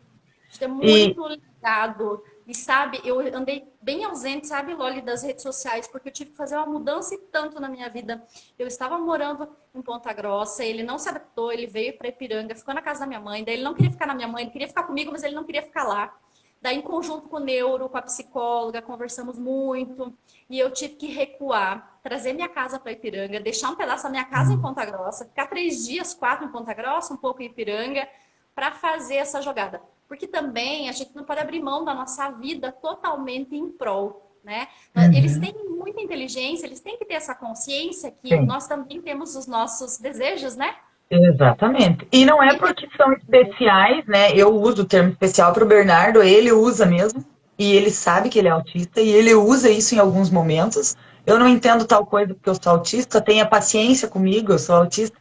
A gente é E muito ligado. E sabe, eu andei bem ausente, sabe, Loli, das redes sociais, porque eu tive que fazer uma mudança e tanto na minha vida. Eu estava morando em Ponta Grossa, ele não se adaptou, ele veio para Ipiranga, ficou na casa da minha mãe, daí ele não queria ficar na minha mãe, ele queria ficar comigo, mas ele não queria ficar lá. Daí, em conjunto com o neuro, com a psicóloga, conversamos muito. E eu tive que recuar, trazer minha casa para Ipiranga, deixar um pedaço da minha casa em Ponta Grossa, ficar 3 dias, 4 em Ponta Grossa, um pouco em Ipiranga, para fazer essa jogada. Porque também a gente não pode abrir mão da nossa vida totalmente em prol, né? Eles têm muita inteligência, eles têm que ter essa consciência que sim, nós também temos os nossos desejos, né? exatamente. E não é E tem... porque são especiais, né? Eu uso o termo especial para o Bernardo, ele usa mesmo, e ele sabe que ele é autista, e ele usa isso em alguns momentos. Eu não entendo tal coisa porque eu sou autista, tenha paciência comigo, eu sou autista.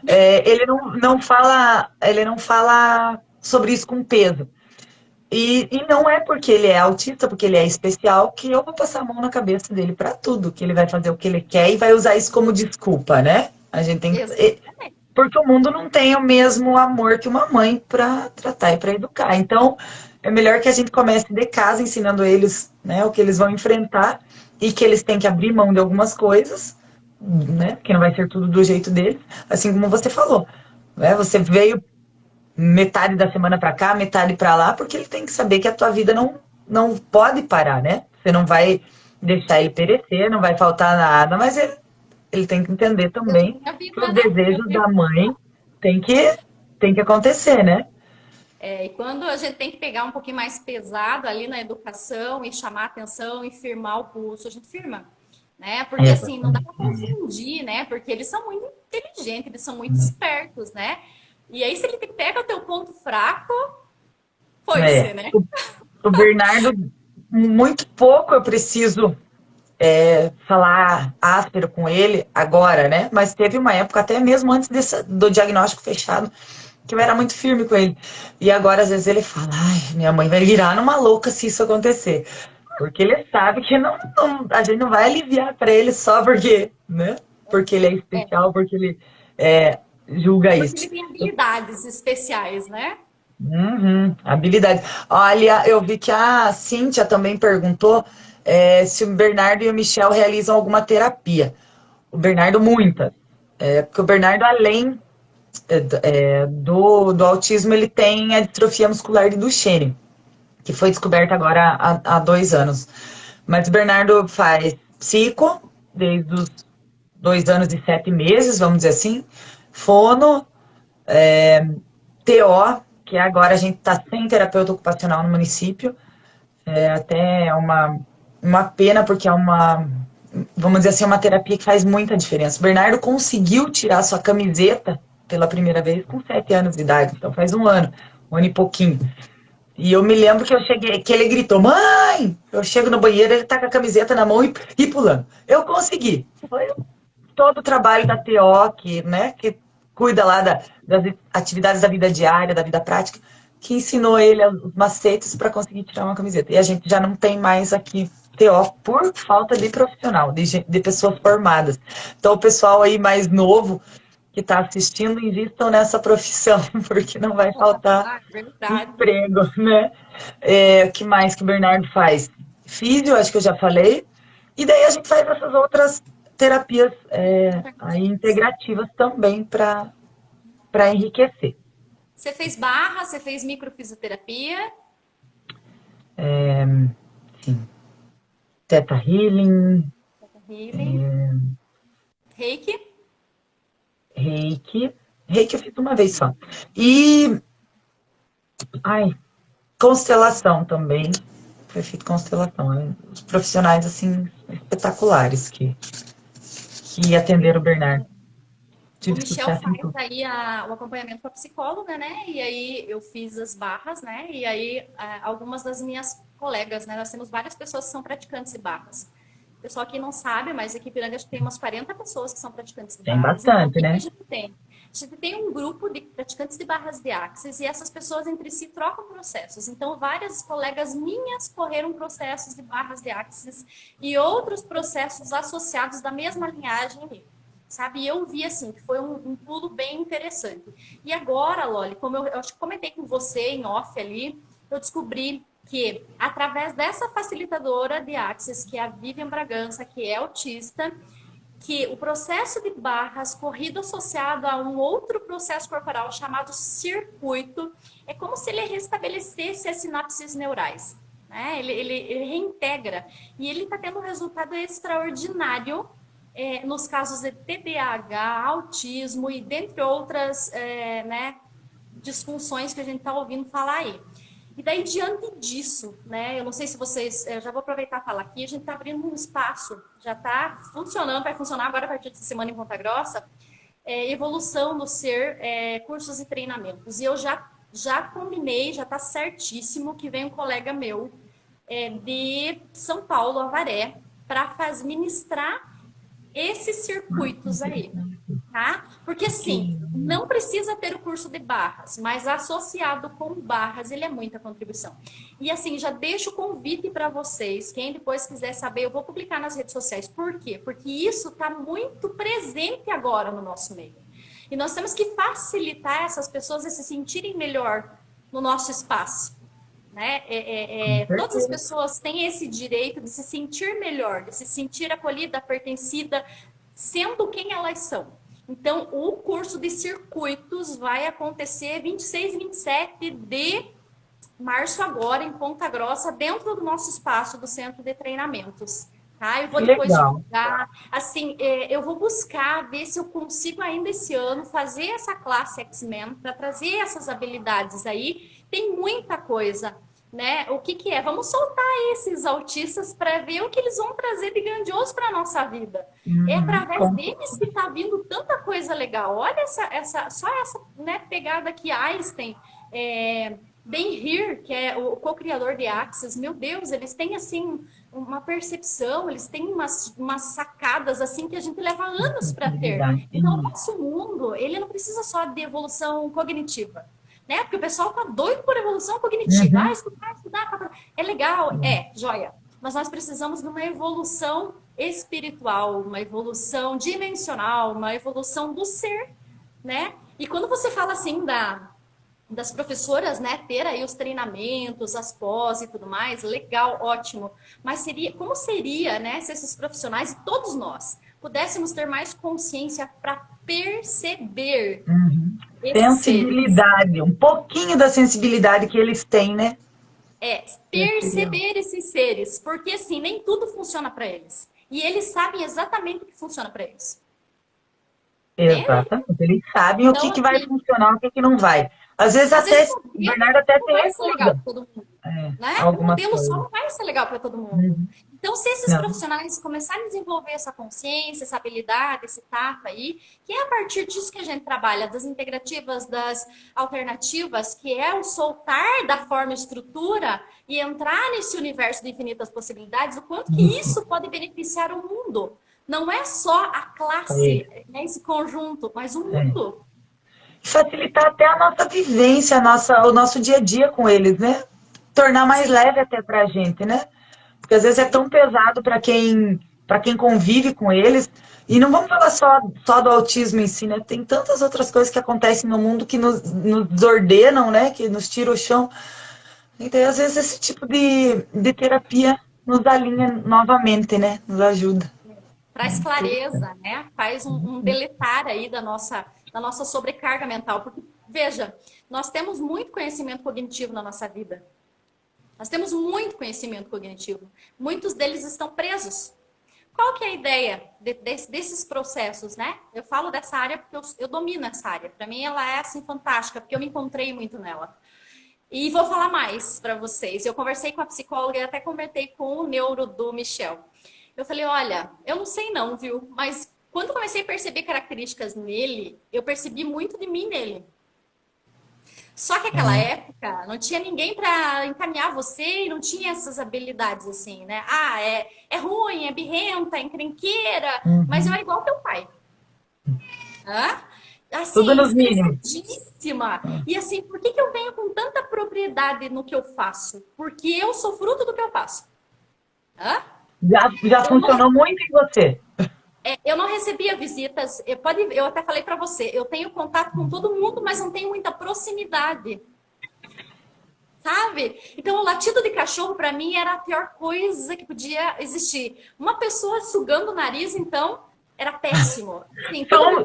Ele não fala sobre isso com peso. E não é porque ele é autista, porque ele é especial, que eu vou passar a mão na cabeça dele para tudo, que ele vai fazer o que ele quer e vai usar isso como desculpa, né? A gente tem que. Exatamente. Porque o mundo não tem o mesmo amor que uma mãe para tratar e para educar. Então, é melhor que a gente comece de casa ensinando eles, né, o que eles vão enfrentar e que eles têm que abrir mão de algumas coisas, né? Que não vai ser tudo do jeito deles, assim como você falou. Né? Você veio metade da semana para cá, metade para lá, porque ele tem que saber que a tua vida não pode parar, né? Você não vai deixar ele perecer, não vai faltar nada, mas ele tem que entender também A que vida, os né? Eu desejos da vivo. mãe tem que, tem que acontecer, né? E quando a gente tem que pegar um pouquinho mais pesado ali na educação e chamar atenção e firmar o pulso, a gente firma, né? Porque assim, não dá para Exatamente. confundir, né? Porque eles são muito inteligentes, eles são muito espertos, né? E aí, se ele pega o teu ponto fraco, foi-se, É. né? O Bernardo, muito pouco eu preciso falar áspero com ele agora, né? Mas teve uma época, até mesmo antes do diagnóstico fechado, que eu era muito firme com ele. E agora, às vezes, ele fala: ai, minha mãe vai virar numa louca se isso acontecer. Porque ele sabe que a gente não vai aliviar para ele só porque, né? Porque ele é É, especial, porque ele julga porque isso. ele tem habilidades especiais, né? Uhum, habilidade. Olha, eu vi que a Cíntia também perguntou se o Bernardo e o Michel realizam alguma terapia. O Bernardo, muitas. Porque o Bernardo, além do autismo, ele tem a distrofia muscular de Duchenne, que foi descoberta agora há 2 anos. Mas o Bernardo faz psico, desde os 2 anos e 7 meses, vamos dizer assim, fono, TO, que agora a gente está sem terapeuta ocupacional no município. Até uma pena, porque vamos dizer assim, uma terapia que faz muita diferença. O Bernardo conseguiu tirar sua camiseta pela primeira vez com 7 anos de idade, então faz um ano e pouquinho. E eu me lembro que eu cheguei, que ele gritou: mãe! Eu chego no banheiro, ele tá com a camiseta na mão e pulando. Eu consegui. Foi todo o trabalho da TO, que cuida lá das atividades da vida diária, da vida prática, que ensinou ele os macetes para conseguir tirar uma camiseta. E a gente já não tem mais aqui TO por falta de profissional, de pessoas formadas. Então, o pessoal aí mais novo que está assistindo, invistam nessa profissão, porque não vai faltar Ah, verdade. emprego, né? O que mais que o Bernardo faz? Físio, acho que eu já falei. E daí a gente faz essas outras terapias aí integrativas também para enriquecer. Você fez barra, você fez microfisioterapia, Sim. Theta Healing, healing, reiki. Reiki. Reiki eu fiz uma vez só. E, ai, constelação também. Foi feito constelação. Os profissionais, assim, espetaculares que atenderam o Bernardo. O Tive Michel sucesso em faz tudo. aí o acompanhamento com a psicóloga, né? E aí eu fiz as barras, né? E aí algumas das minhas colegas, né? Nós temos várias pessoas que são praticantes de barras. O pessoal aqui não sabe, mas aqui em Piranga acho que tem umas 40 pessoas que são praticantes de Tem barras. Então, o bastante, que que a né? gente tem? A gente tem um grupo de praticantes de barras de axis e essas pessoas entre si trocam processos. Então, várias colegas minhas correram processos de barras de axis e outros processos associados da mesma linhagem ali. Sabe? E eu vi assim, que foi um pulo bem interessante. E agora, Loli, como eu acho que comentei com você em off ali, eu descobri que através dessa facilitadora de Access, que é a Vivian Bragança, que é autista, que o processo de barras corrido associado a um outro processo corporal chamado circuito, é como se ele restabelecesse as sinapses neurais. Né? Ele reintegra. E ele está tendo um resultado extraordinário nos casos de TDAH, autismo e dentre outras né, disfunções que a gente está ouvindo falar aí. E daí, diante disso, né, eu não sei se vocês, eu já vou aproveitar e falar aqui, a gente está abrindo um espaço, já está funcionando, vai funcionar agora a partir dessa semana em Ponta Grossa, evolução do ser, cursos e treinamentos. E eu já combinei, já está certíssimo que vem um colega meu de São Paulo, Avaré, para ministrar esses circuitos aí. tá? Porque assim, Sim. não precisa ter o curso de barras, mas associado com barras, ele é muita contribuição. E assim, já deixo o convite para vocês, quem depois quiser saber, eu vou publicar nas redes sociais. Por quê? Porque isso está muito presente agora no nosso meio. E nós temos que facilitar essas pessoas a se sentirem melhor no nosso espaço. Né? Todas as pessoas têm esse direito de se sentir melhor, de se sentir acolhida, pertencida, sendo quem elas são. Então, o curso de circuitos vai acontecer 26 e 27 de março agora, em Ponta Grossa, dentro do nosso espaço do Centro de Treinamentos. Tá? Eu vou depois Legal. divulgar. Assim, eu vou buscar ver se eu consigo ainda esse ano fazer essa classe X-Men para trazer essas habilidades aí. Tem muita coisa, né? O que que é? Vamos soltar esses autistas para ver o que eles vão trazer de grandioso para a nossa vida. É através deles que está vindo tanta coisa legal. Olha só essa, né, pegada que Einstein... Ben Heer, que é o co-criador de Axis, meu Deus, eles têm assim uma percepção, eles têm umas sacadas assim que a gente leva anos para ter. Então, o nosso mundo, ele não precisa só de evolução cognitiva, né? Porque o pessoal tá doido por evolução cognitiva. Estudar. É legal, joia. Mas nós precisamos de uma evolução espiritual, uma evolução dimensional, uma evolução do ser, né? E quando você fala assim das professoras, né, ter aí os treinamentos, as pós e tudo mais, legal, ótimo. Mas como seria, né, se esses profissionais e todos nós pudéssemos ter mais consciência para perceber sensibilidade, um pouquinho da sensibilidade que eles têm, né? Perceber esses seres, porque assim, nem tudo funciona para eles. E eles sabem exatamente o que funciona para eles. Exatamente, eles sabem então, o que vai funcionar, o que não vai. Às vezes o Bernardo até tem ajuda. Né? O modelo só não vai ser legal para todo mundo. Então, se esses profissionais começarem a desenvolver essa consciência, essa habilidade, esse tato aí, que é a partir disso que a gente trabalha, das integrativas, das alternativas, que é o soltar da forma e estrutura e entrar nesse universo de infinitas possibilidades, o quanto que isso pode beneficiar o mundo. Não é só a classe, né, esse conjunto, mas o mundo. Facilitar até a nossa vivência, o nosso dia a dia com eles, né? Tornar mais leve até pra gente, né? Porque às vezes é tão pesado para quem convive com eles. E não vamos falar só do autismo em si, né? Tem tantas outras coisas que acontecem no mundo que nos desordenam, né? Que nos tiram o chão. Então, às vezes, esse tipo de terapia nos alinha novamente, né? Nos ajuda. Traz clareza, né? Faz um deletar aí da nossa sobrecarga mental. Porque, veja, nós temos muito conhecimento cognitivo na nossa vida. Nós temos muito conhecimento cognitivo. Muitos deles estão presos. Qual que é a ideia desses processos, né? Eu falo dessa área porque eu domino essa área. Para mim, ela é, assim, fantástica, porque eu me encontrei muito nela. E vou falar mais para vocês. Eu conversei com a psicóloga e até conversei com o neuro do Michel. Eu falei, olha, eu não sei não, viu? Mas quando comecei a perceber características nele, eu percebi muito de mim nele. Só que naquela época não tinha ninguém para encaminhar você e não tinha essas habilidades assim, né? Ah, é ruim, é birrenta, é encrenqueira, mas eu era igual ao teu pai. Assim, tudo nos mínimos. E assim, por que eu venho com tanta propriedade no que eu faço? Porque eu sou fruto do que eu faço. Já funcionou muito em você. Eu não recebia visitas, eu até falei para você, eu tenho contato com todo mundo, mas não tenho muita proximidade. Sabe? Então, o latido de cachorro, para mim, era a pior coisa que podia existir. Uma pessoa sugando o nariz, então, era péssimo. Assim, são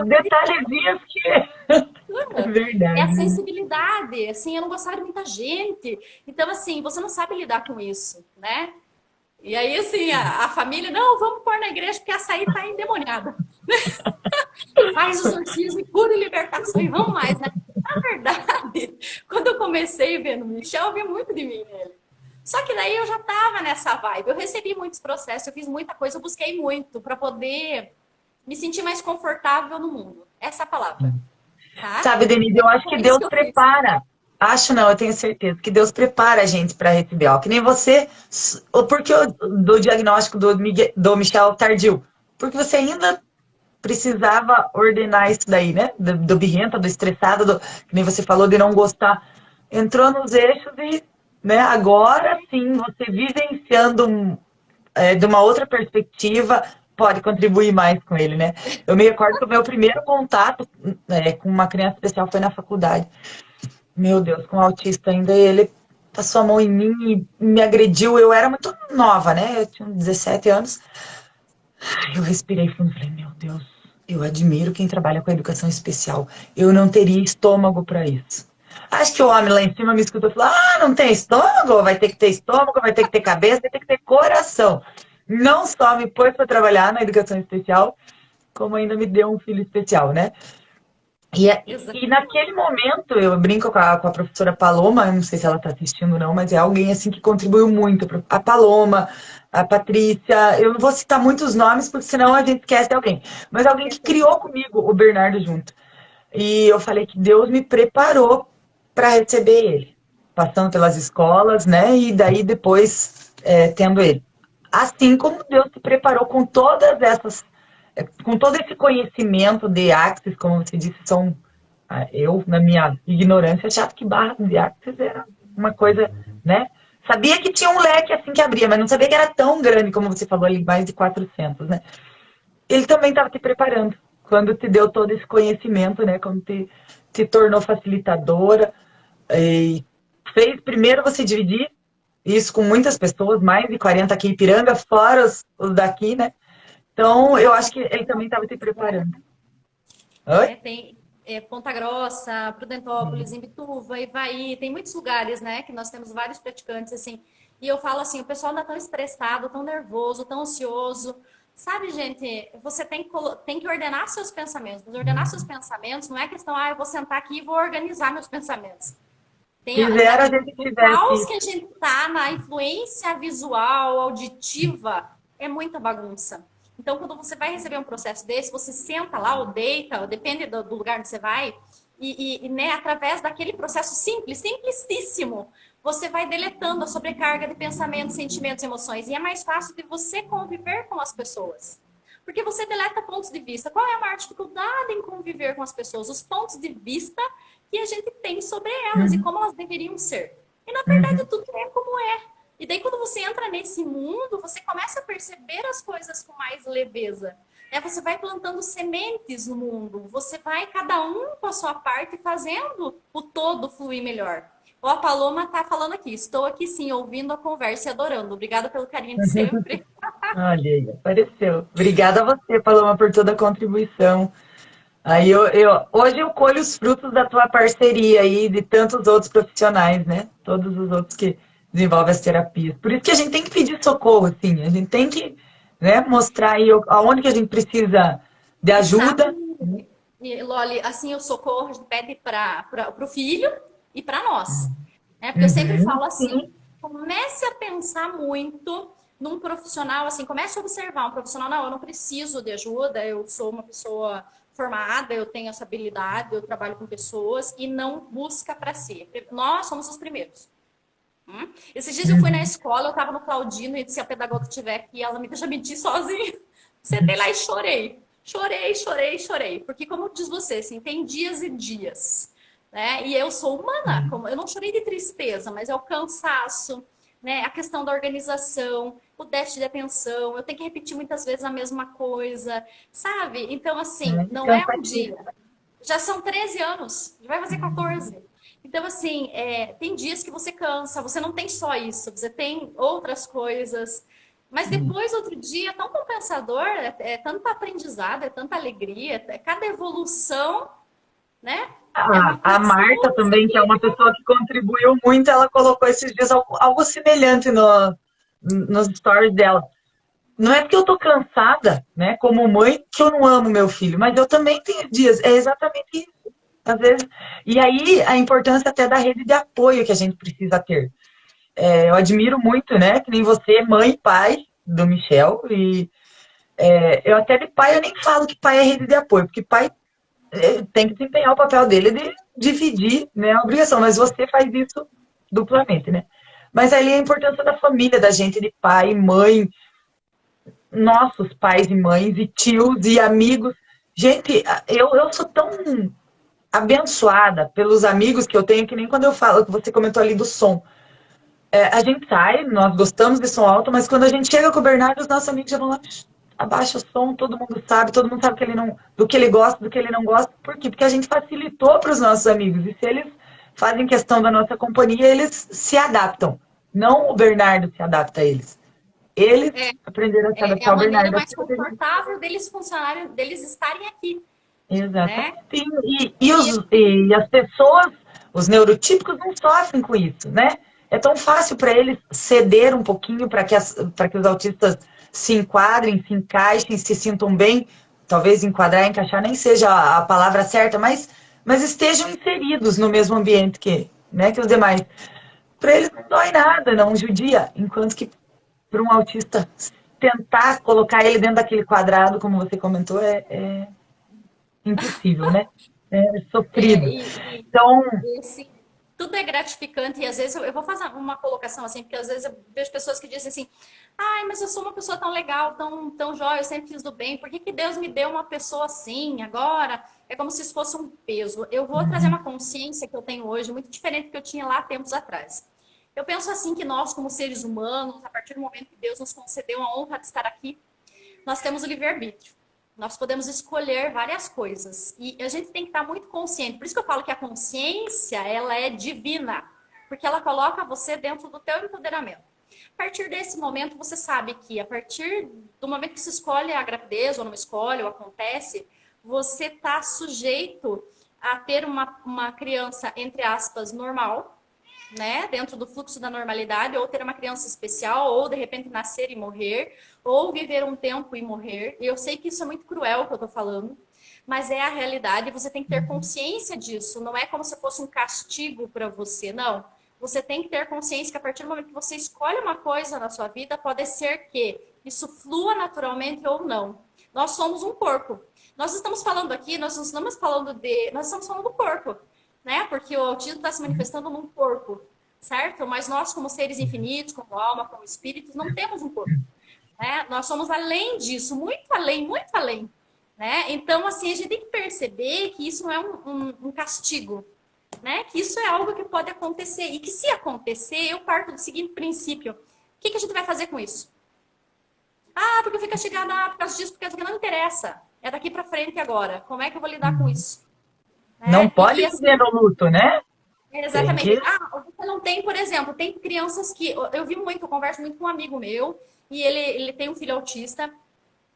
detalhezinhos que... É verdade. É a sensibilidade, assim, eu não gostava de muita gente. Então, assim, você não sabe lidar com isso, né? E aí, assim, a família, não, vamos pôr na igreja porque a açaí tá endemoniada. Faz o exorcismo e cura e libertação e vamos mais, né? Na verdade, quando eu comecei a ver no Michel, eu vi muito de mim nele. Só que daí eu já tava nessa vibe. Eu recebi muitos processos, eu fiz muita coisa, eu busquei muito para poder me sentir mais confortável no mundo. Essa é a palavra. Tá? Sabe, Denise, eu acho que Deus prepara. Acho não, eu tenho certeza que Deus prepara a gente para receber algo. Que nem você, porque do diagnóstico do Michel tardio? Porque você ainda precisava ordenar isso daí, né? Do birrenta, do estressado, que nem você falou, de não gostar. Entrou nos eixos e, né, agora sim, você vivenciando de uma outra perspectiva, pode contribuir mais com ele, né? Eu me recordo que o meu primeiro contato com uma criança especial foi na faculdade. Meu Deus, com um autista ainda, ele passou a mão em mim e me agrediu. Eu era muito nova, né? Eu tinha 17 anos. Eu respirei fundo e falei, meu Deus, eu admiro quem trabalha com educação especial. Eu não teria estômago para isso. Acho que o homem lá em cima me escutou e falou, não tem estômago? Vai ter que ter estômago, vai ter que ter cabeça, vai ter que ter coração. Não só me pôs para trabalhar na educação especial, como ainda me deu um filho especial, né? E naquele momento, eu brinco com a professora Paloma, eu não sei se ela está assistindo ou não, mas é alguém assim que contribuiu muito. A Paloma, a Patrícia, eu não vou citar muitos nomes, porque senão a gente esquece de alguém. Mas alguém que criou comigo o Bernardo junto. E eu falei que Deus me preparou para receber ele, passando pelas escolas, né? E daí depois tendo ele. Assim como Deus se preparou com todas essas, com todo esse conhecimento de Axis, como você disse, eu, na minha ignorância, achava que barra de Axis era uma coisa, né? Sabia que tinha um leque assim que abria, mas não sabia que era tão grande, como você falou ali, mais de 400, né? Ele também estava te preparando, quando te deu todo esse conhecimento, né? Quando te tornou facilitadora, e fez primeiro você dividir isso com muitas pessoas, mais de 40 aqui em Ipiranga, fora os daqui, né? Então, eu acho que ele também estava te preparando. Oi? Tem Ponta Grossa, Prudentópolis, Imbituva, Ivaí, tem muitos lugares, né, que nós temos vários praticantes, assim, e eu falo assim, o pessoal anda tão estressado, tão nervoso, tão ansioso, sabe, gente, você tem que ordenar seus pensamentos, mas ordenar seus pensamentos não é questão, eu vou sentar aqui e vou organizar meus pensamentos. Quisera a gente O caos tivesse. que a gente tá na influência visual, auditiva, é muita bagunça. Então, quando você vai receber um processo desse, você senta lá ou deita, ou depende do lugar onde você vai, né, através daquele processo simples, simplicíssimo, você vai deletando a sobrecarga de pensamentos, sentimentos, emoções. E é mais fácil de você conviver com as pessoas. Porque você deleta pontos de vista. Qual é a maior dificuldade em conviver com as pessoas? Os pontos de vista que a gente tem sobre elas e como elas deveriam ser. E, na verdade, tudo é como é. E daí, quando você entra nesse mundo, você começa a perceber as coisas com mais leveza. Você vai plantando sementes no mundo. Você vai, cada um com a sua parte, fazendo o todo fluir melhor. A Paloma está falando aqui. Estou aqui, sim, ouvindo a conversa e adorando. Obrigada pelo carinho de sempre. Olha aí, apareceu. Obrigada a você, Paloma, por toda a contribuição. Aí hoje eu colho os frutos da tua parceria aí, de tantos outros profissionais, né? Todos os outros que desenvolvem as terapias. Por isso que a gente tem que pedir socorro, assim. A gente tem que, né, mostrar aí aonde que a gente precisa de ajuda. E, Loli, assim, o socorro a gente pede para o filho e para nós. Né? Porque eu sempre falo assim, comece a pensar muito num profissional, assim, comece a observar um profissional, não, eu não preciso de ajuda, eu sou uma pessoa formada, eu tenho essa habilidade, eu trabalho com pessoas e não busca para si. Nós somos os primeiros. Esses dias eu fui na escola, eu estava no Claudino e se a pedagoga tiver aqui, ela me deixa mentir sozinha. Sentei lá e chorei. Chorei. Porque, como diz você, assim, tem dias e dias. Né? E eu sou humana. Eu não chorei de tristeza, mas é o cansaço, né? A questão da organização, o déficit de atenção. Eu tenho que repetir muitas vezes a mesma coisa, sabe? Então, assim, não é um dia. Já são 13 anos, já vai fazer 14. Então, assim, tem dias que você cansa, você não tem só isso, você tem outras coisas. Mas depois, outro dia, é tão compensador, é tanto aprendizado, é tanta alegria, cada evolução, né? A Marta também, que é uma pessoa que contribuiu muito, ela colocou esses dias algo semelhante nos stories dela. Não é porque eu tô cansada, né, como mãe, que eu não amo meu filho, mas eu também tenho dias, é exatamente isso. Às vezes, e aí a importância até da rede de apoio que a gente precisa ter. Eu admiro muito, né, que nem você, mãe e pai do Michel, e eu até de pai eu nem falo que pai é rede de apoio, porque pai tem que desempenhar o papel dele de dividir, né, a obrigação, mas você faz isso duplamente, né? Mas ali a importância da família, da gente, de pai, mãe, nossos pais e mães, e tios e amigos, Gente, eu sou tão abençoada pelos amigos que eu tenho, que nem quando eu falo, que você comentou ali do som. A gente sai, nós gostamos de som alto, mas quando a gente chega com o Bernardo, os nossos amigos já vão lá, abaixa o som, todo mundo sabe que ele não, do que ele gosta, do que ele não gosta. Por quê? Porque a gente facilitou para os nossos amigos. E se eles fazem questão da nossa companhia, eles se adaptam. Não o Bernardo se adapta a eles. Eles É, aprenderam a se é adaptar a ao maneira Bernardo. mais confortável deles funcionarem, deles estarem aqui, Exatamente. né? E E as pessoas, os neurotípicos, não sofrem com isso, né? É tão fácil para eles ceder um pouquinho para que os autistas se enquadrem, se encaixem, se sintam bem. Talvez enquadrar, encaixar nem seja a palavra certa, mas estejam inseridos no mesmo ambiente né, que os demais. Para eles não dói nada, não judia. Enquanto que para um autista tentar colocar ele dentro daquele quadrado, como você comentou, é impossível, né? É É, sofrido. e, e, Então, e, assim, tudo é gratificante e às vezes eu vou fazer uma colocação assim, porque às vezes eu vejo pessoas que dizem assim, ai, mas eu sou uma pessoa tão legal, tão jóia, eu sempre fiz do bem, por que que Deus me deu uma pessoa assim agora? É como se isso fosse um peso. Eu vou trazer uma consciência que eu tenho hoje, muito diferente do que eu tinha lá tempos atrás. Eu penso assim que nós, como seres humanos, a partir do momento que Deus nos concedeu a honra de estar aqui, nós temos o livre-arbítrio. Nós podemos escolher várias coisas. E a gente tem que estar muito consciente. Por isso que eu falo que a consciência, ela é divina. Porque ela coloca você dentro do teu empoderamento. A partir desse momento, você sabe que a partir do momento que se escolhe a gravidez, ou não escolhe, ou acontece, você está sujeito a ter uma criança, entre aspas, normal, né, dentro do fluxo da normalidade, ou ter uma criança especial, ou de repente nascer e morrer, ou viver um tempo e morrer. E eu sei que isso é muito cruel o que eu tô falando, mas é a realidade, você tem que ter consciência disso, não é como se fosse um castigo para você, não. Você tem que ter consciência que a partir do momento que você escolhe uma coisa na sua vida, pode ser que isso flua naturalmente ou não. Nós somos um corpo. Nós estamos falando aqui, nós não estamos falando nós estamos falando do corpo, né? Porque o autismo está se manifestando num corpo, certo? Mas nós, como seres infinitos, como alma, como espíritos, não temos um corpo, né? Nós somos além disso, muito além, né? Então, assim, a gente tem que perceber que isso não é um castigo, né? Que isso é algo que pode acontecer e que se acontecer, eu parto do seguinte princípio: o que a gente vai fazer com isso? Ah, porque eu fui castigada por causa disso, porque não interessa. É daqui para frente agora. Como é que eu vou lidar com isso? não Né? pode Assim, viver no luto, né? Tem exatamente. que... Ah, você não tem, por exemplo, tem crianças que. Eu vi muito, eu converso muito com um amigo meu, e ele tem um filho autista,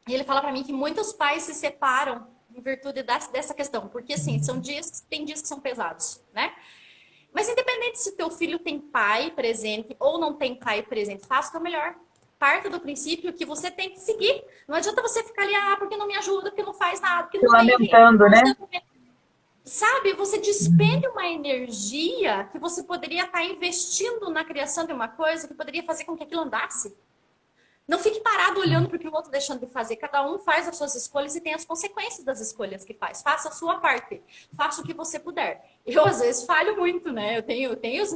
e ele fala para mim que muitos pais se separam em virtude dessa questão, porque assim, tem dias que são pesados, né? Mas independente se teu filho tem pai presente ou não tem pai presente, faça o teu melhor. Parta do princípio que você tem que seguir. Não adianta você ficar ali, ah, porque não me ajuda, porque não faz nada, porque Se não vem. lamentando, né? Sabe, você despende uma energia que você poderia estar investindo na criação de uma coisa que poderia fazer com que aquilo andasse. Não fique parado olhando para o que o outro deixando de fazer. Cada um faz as suas escolhas e tem as consequências das escolhas que faz. Faça a sua parte. Faça o que você puder. Eu, às vezes, falho muito, né? Eu tenho as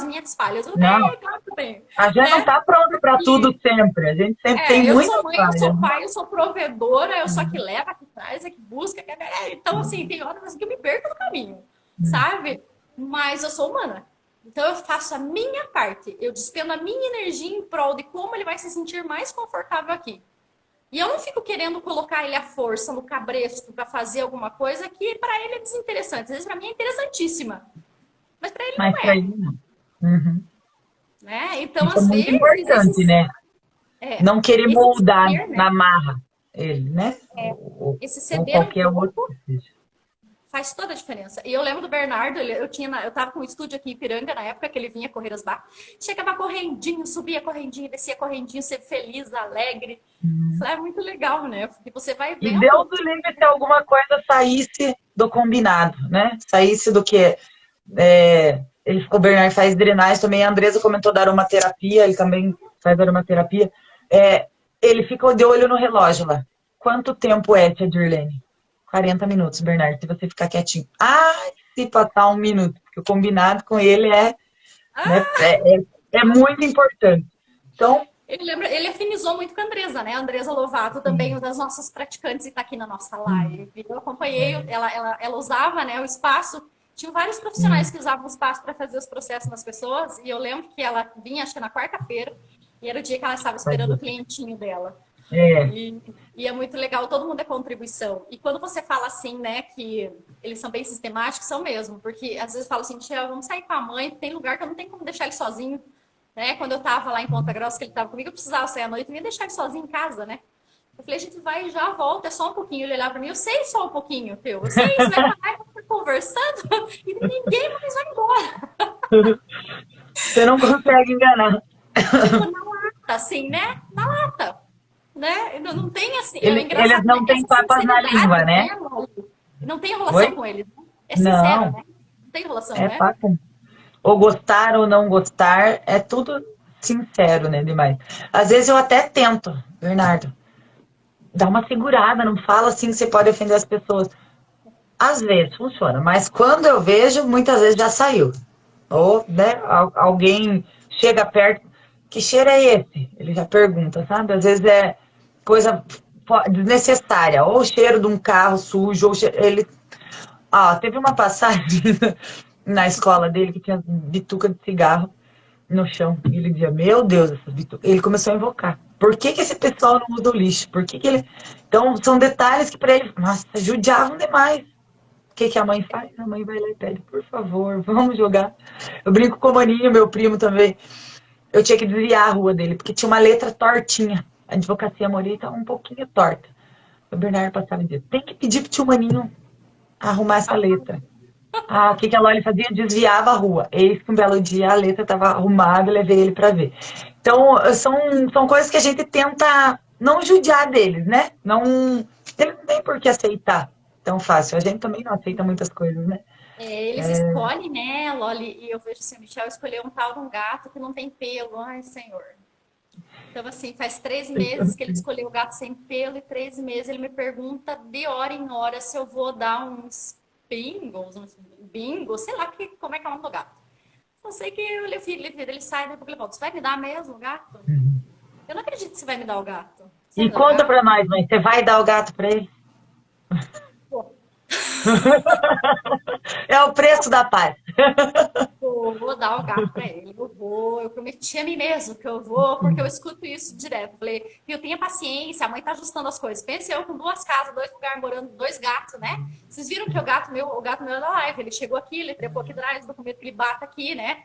minhas falhas. Eu Não, tenho, claro que eu tenho. a gente não Né? está pronto para tudo sempre. A gente sempre tem Eu sou muitas mãe, eu falhas. sou pai, eu sou provedora, eu sou a que leva, a que traz, a que busca. Então, assim, tem horas assim, que eu me perco no caminho, sabe? Mas eu sou humana. Então, eu faço a minha parte. Eu despendo a minha energia em prol de como ele vai se sentir mais confortável aqui. E eu não fico querendo colocar ele à força, no cabresto, para fazer alguma coisa que para ele é desinteressante. Às vezes, para mim, é interessantíssima. Mas para ele Mas não para é. ele não. Uhum. Né? Então, Isso é às muito vezes, importante, né? Não querer esse moldar ceder, né? na marra ele, né? Esse Ou ceder um qualquer outro pouco que seja. faz toda a diferença. E eu lembro do Bernardo, eu tava com um estúdio aqui em Ipiranga na época que ele vinha correr as barras. Chegava correndinho, subia correndinho, descia correndinho, ser feliz, alegre. Isso é muito legal, né? Porque você vai E vendo. Deus do livre se alguma coisa saísse do combinado, né? Saísse do que o Bernard faz drenagem também, a Andresa comentou da aromaterapia, ele também faz aromaterapia. Ele fica de olho no relógio lá. Quanto tempo é, tia Dirlene? 40 minutos, Bernardo, se você ficar quietinho. Ah, se passar um minuto, porque o combinado com ele né, é muito importante. Então, Eu lembro, ele afinizou muito com a Andresa, né? A Andresa Lovato também, uma das nossas praticantes, e está aqui na nossa live. Eu acompanhei, ela usava, né, o espaço. Tinha vários profissionais que usavam o espaço para fazer os processos nas pessoas, e eu lembro que ela vinha, acho que na quarta-feira, e era o dia que ela estava esperando o clientinho dela. É, E é muito legal, todo mundo é contribuição. E quando você fala assim, né, que eles são bem sistemáticos, são mesmo. Porque às vezes eu falo assim, tia, vamos sair com a mãe, tem lugar que eu não tenho como deixar ele sozinho. Né? Quando eu tava lá em Ponta Grossa, que ele tava comigo, eu precisava sair à noite, eu não ia deixar ele sozinho em casa, né? Eu falei, a gente vai e já volta, é só um pouquinho. Ele olhava pra mim, eu sei só um pouquinho, teu. Eu sei, você vai parar conversando e ninguém mais vai embora. você não consegue enganar. Tipo, na lata, assim, né? Na lata. Né? Não tem assim, é Eles engraçado, né? não Que têm essa papas na língua, sinceridade, né? né, Loli? Não tem enrolação Oi? com eles, né? É sincero, Não, né? Não tem enrolação, é né? papo. Ou gostar ou não gostar, é tudo sincero, né, demais. Às vezes eu até tento, Bernardo, dá uma segurada, não fala assim que você pode ofender as pessoas. Às vezes funciona, mas quando eu vejo, muitas vezes já saiu. Ou, né, alguém chega perto, que cheiro é esse? Ele já pergunta, sabe? Às vezes é coisa desnecessária, ou o cheiro de um carro sujo, ou ele. Ah, teve uma passagem na escola dele que tinha bituca de cigarro no chão. E ele dizia, meu Deus, essas bitucas. Ele começou a invocar. Por que, que esse pessoal não usa o lixo? Por que, que ele. Então, são detalhes que para ele, nossa, judiavam demais. O que, que a mãe faz? A mãe vai lá e pede, por favor, vamos jogar. Eu brinco com o Maninho, meu primo também. Eu tinha que desviar a rua dele, porque tinha uma letra tortinha. A advocacia Moreira estava um pouquinho torta. O Bernardo passava e dizia, tem que pedir pro tio Maninho arrumar essa letra. Ah, o que, que a Loli fazia? Desviava a rua. Eis que um belo dia a letra estava arrumada e levei ele para ver. Então, são coisas que a gente tenta não judiar deles, né? Não, eles não têm por que aceitar tão fácil. A gente também não aceita muitas coisas, né? É, eles escolhem, né, Loli? E eu vejo assim, o Michel escolheu um tal de um gato que não tem pelo. Ai, senhor. Então, assim, faz 13 meses que ele escolheu o gato sem pelo e 13 meses ele me pergunta de hora em hora se eu vou dar uns pingos, uns bingos, sei lá como é que é o nome do gato. Só sei que ele sai, depois ele volta. Você vai me dar mesmo o gato? Eu não acredito que você vai me dar o gato. Você vai E me dar o conta gato? pra nós, mãe, você vai dar o gato pra ele? Pô, É o preço da paz. vou dar o gato pra ele. Eu vou. Eu prometi a mim mesmo que eu vou, porque eu escuto isso direto. Falei, eu tenha paciência, a mãe tá ajustando as coisas. Pense eu com duas casas, dois lugares morando, dois gatos, né? Vocês viram que o gato meu é da live. Ele chegou aqui, ele trepou aqui atrás, do começo que ele bata aqui, né?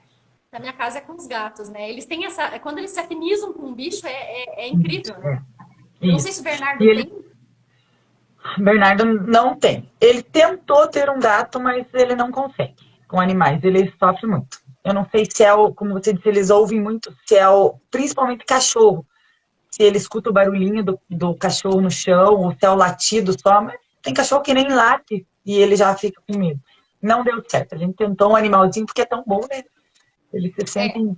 Na minha casa é com os gatos, né? Eles têm essa. Quando eles se afinizam com um bicho, é incrível, né? Eu não sei se Isso. o E Bernardo ele, tem. Bernardo não tem. Ele tentou ter um gato, mas ele não consegue com animais. Ele sofre muito. Eu não sei se é o, como você disse, eles ouvem muito, se é o, principalmente cachorro. Se ele escuta o barulhinho do cachorro no chão, ou se é o latido só, mas tem cachorro que nem late e ele já fica com medo. Não deu certo. A gente tentou um animalzinho porque é tão bom, né? Eles se É, sentem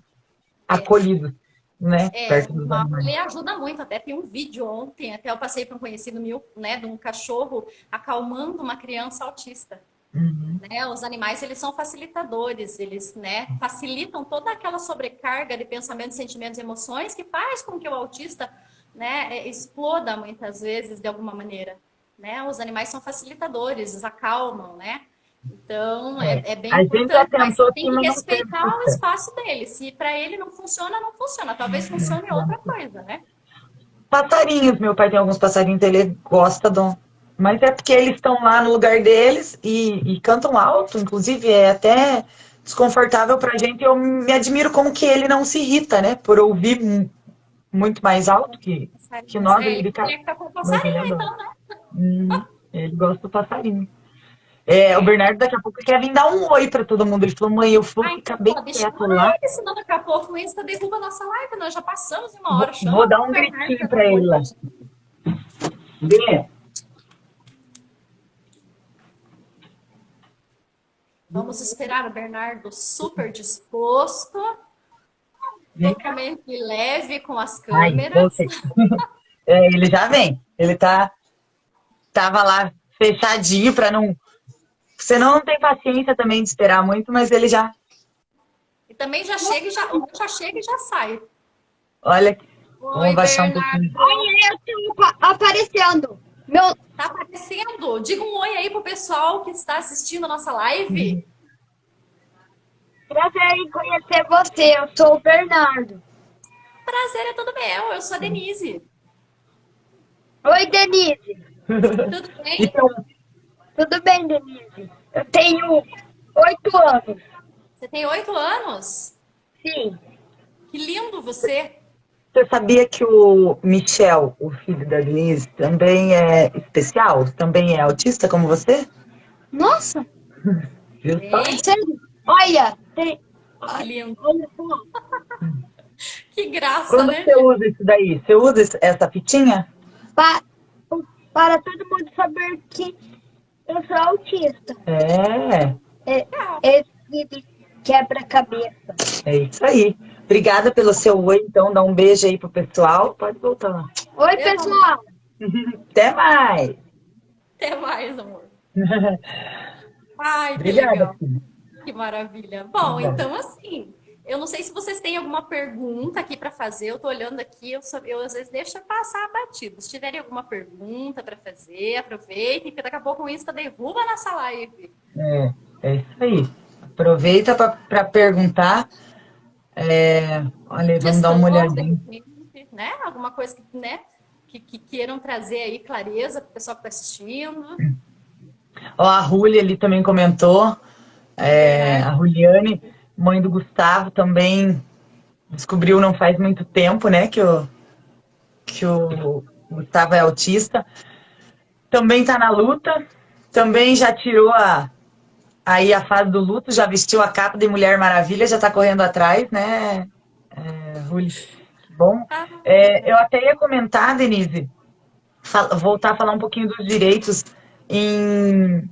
acolhidos, né? o Perto dos animal animais. ele ajuda muito. Até tem um vídeo ontem, até eu passei para um conhecido meu, né, de um cachorro acalmando uma criança autista. Uhum. Né? Os animais eles são facilitadores, eles, né, facilitam toda aquela sobrecarga de pensamentos, sentimentos e emoções que faz com que o autista, né, exploda muitas vezes de alguma maneira. Né? Os animais são facilitadores, acalmam, né? Então É. é bem A gente já importante, mas tentou, tem sim, que mas não teve respeitar o sucesso. espaço dele. Se para ele não funciona, não funciona. Talvez funcione outra coisa, né? Passarinhos, meu pai tem alguns passarinhos, ele gosta do. Mas é porque eles estão lá no lugar deles e cantam alto, inclusive é até desconfortável pra gente. Eu me admiro como que ele não se irrita, né? Por ouvir muito mais alto que Passarinhos. nós, É, ele ele fica. conecta com o Mas ele passarinho, adora. então, né? Uhum. Ele gosta do passarinho. É, o É. Bernardo daqui a pouco quer vir dar um oi pra todo mundo. Ele falou, mãe, eu vou Ah, ficar então, bem pô, quieto chama lá. ele, senão daqui a pouco o Insta derruba a nossa live. Nós já passamos de uma hora. Vou Chama dar o um Bernardo gritinho para dar pra um oi ele pra lá. gente. Vamos esperar o Bernardo super disposto, Vem cá. totalmente leve com as Ai, câmeras. voltei. É, ele já vem. Ele tava lá fechadinho para não. Você não tem paciência também de esperar muito, mas ele já. E também já chega e já sai. Olha. Oi, Vamos baixar um Bernardo. pouquinho. Olha, eu tô aparecendo. Meu Tá aparecendo? Diga um oi aí pro pessoal que está assistindo a nossa live. prazer em conhecer você. Eu sou o Bernardo. Prazer é todo meu. Eu sou a Denise. Oi, Denise. Tudo bem? Então, Tudo bem, Denise? Eu tenho 8 anos. Você tem 8 anos? Sim. Que lindo você. você sabia que o Michel, o filho da Denise, também é especial? Também é autista como você? Nossa, Viu só? Tem? sério? Olha, tem. Que lindo. Olha só. Que graça, Quando né, você gente? usa isso daí? Você usa essa fitinha? Pa- para todo mundo saber que eu sou autista. É, É, Legal. esse quebra-cabeça. é isso aí. Obrigada pelo seu oi, então. Dá um beijo aí pro pessoal. Pode voltar lá. Oi, Beijo, amor. pessoal. Até mais. Até mais, amor. Ai, que Obrigada, legal. filho. Que maravilha. Bom, então assim, eu não sei se vocês têm alguma pergunta aqui para fazer. Eu tô olhando aqui, eu às vezes deixo passar batido. Se tiverem alguma pergunta para fazer, aproveitem, porque daqui a pouco o Insta derruba a nossa live. É isso aí. Aproveita para perguntar. Olha, vamos dar uma Sugestão, de olhadinha. repente, né? Alguma coisa que, né? Que queiram trazer aí clareza para o pessoal que está assistindo. Ó, a Ruli ali também comentou. Bernardo, A Ruliane, mãe do Gustavo, também descobriu não faz muito tempo, né, que o Gustavo é autista. Também tá na luta. Também já tirou aí a fase do luto, já vestiu a capa de Mulher Maravilha, já tá correndo atrás, né, Ruli? Que bom. ah, Eu até ia comentar, Denise, voltar a falar um pouquinho dos direitos. Em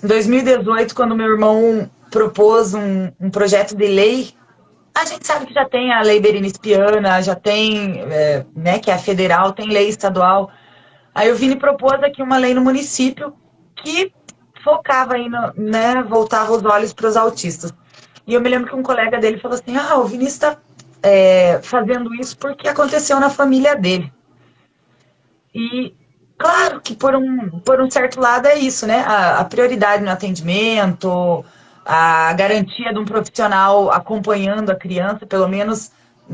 2018, quando meu irmão propôs um projeto de lei, a gente sabe que já tem a lei Berenice Piana, já tem, né, que é a federal, tem lei estadual. Aí o Vini propôs aqui uma lei no município que focava aí, né, voltava os olhos para os autistas. E eu me lembro que um colega dele falou assim, o Vini está fazendo isso porque aconteceu na família dele. E claro que por um certo lado é isso, né? A prioridade no atendimento, a garantia de um profissional acompanhando a criança, pelo menos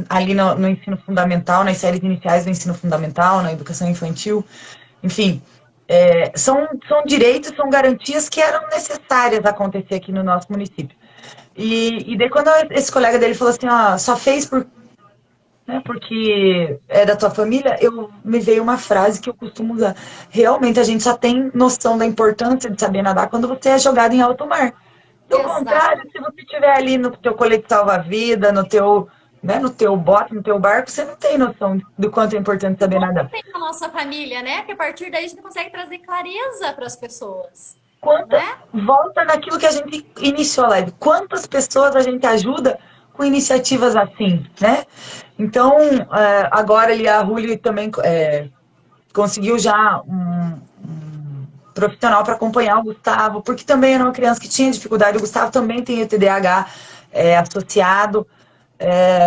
ali no ensino fundamental, nas séries iniciais do ensino fundamental, na educação infantil, enfim, são direitos, são garantias que eram necessárias acontecer aqui no nosso município. E daí quando esse colega dele falou assim, ó, só fez por, né, porque é da tua família, me veio uma frase que eu costumo usar. Realmente, a gente só tem noção da importância de saber nadar quando você é jogado em alto mar. Do exato. contrário, se você estiver ali no teu colete salva-vida, no teu bote, no teu barco, você não tem noção do quanto é importante Que saber bom que nadar. tem a nossa família, né? Que a partir daí a gente consegue trazer clareza para as pessoas, Quantas, né? volta naquilo que a gente iniciou a live. Quantas pessoas a gente ajuda com iniciativas assim, né? Então, agora ali a Ruli também conseguiu já um profissional para acompanhar o Gustavo, porque também era uma criança que tinha dificuldade. O Gustavo também tem o TDAH associado.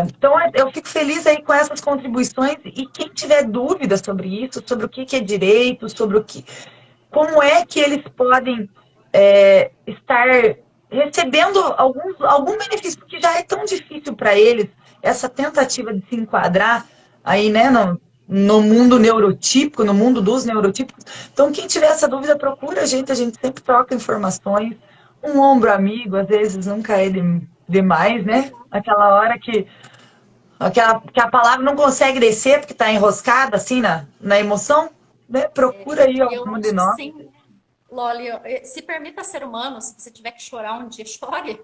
Então, eu fico feliz aí com essas contribuições. E quem tiver dúvidas sobre isso, sobre o que é direito, sobre como é que eles podem estar recebendo algum benefício, porque já é tão difícil para eles essa tentativa de se enquadrar aí, né, no mundo neurotípico, no mundo dos neurotípicos. Então, quem tiver essa dúvida, procura a gente sempre troca informações. Um ombro amigo, às vezes, nunca é demais, né? Aquela hora que a palavra não consegue descer porque está enroscada assim na emoção, né? Procura aí E eu algum de acho nós. sim, Loli, se permita ser humano, se você tiver que chorar um dia, chore.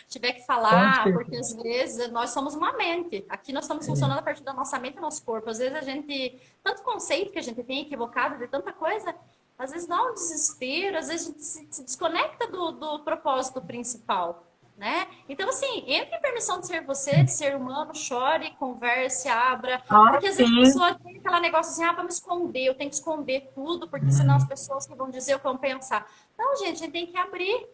Tiver que Com falar, porque certeza. às vezes nós somos uma mente. Aqui nós estamos funcionando a partir da nossa mente e nosso corpo. Às vezes a gente, tanto conceito que a gente tem equivocado de tanta coisa, às vezes dá um desespero, às vezes a gente se desconecta do propósito principal. Né? Então, assim, entre em permissão de ser você, de ser humano, chore, converse, abra. Ah, Porque às vezes a sim. pessoa tem aquele negócio assim, para me esconder, eu tenho que esconder tudo, porque senão as pessoas que vão dizer o que vão pensar. Não, gente, a gente tem que abrir.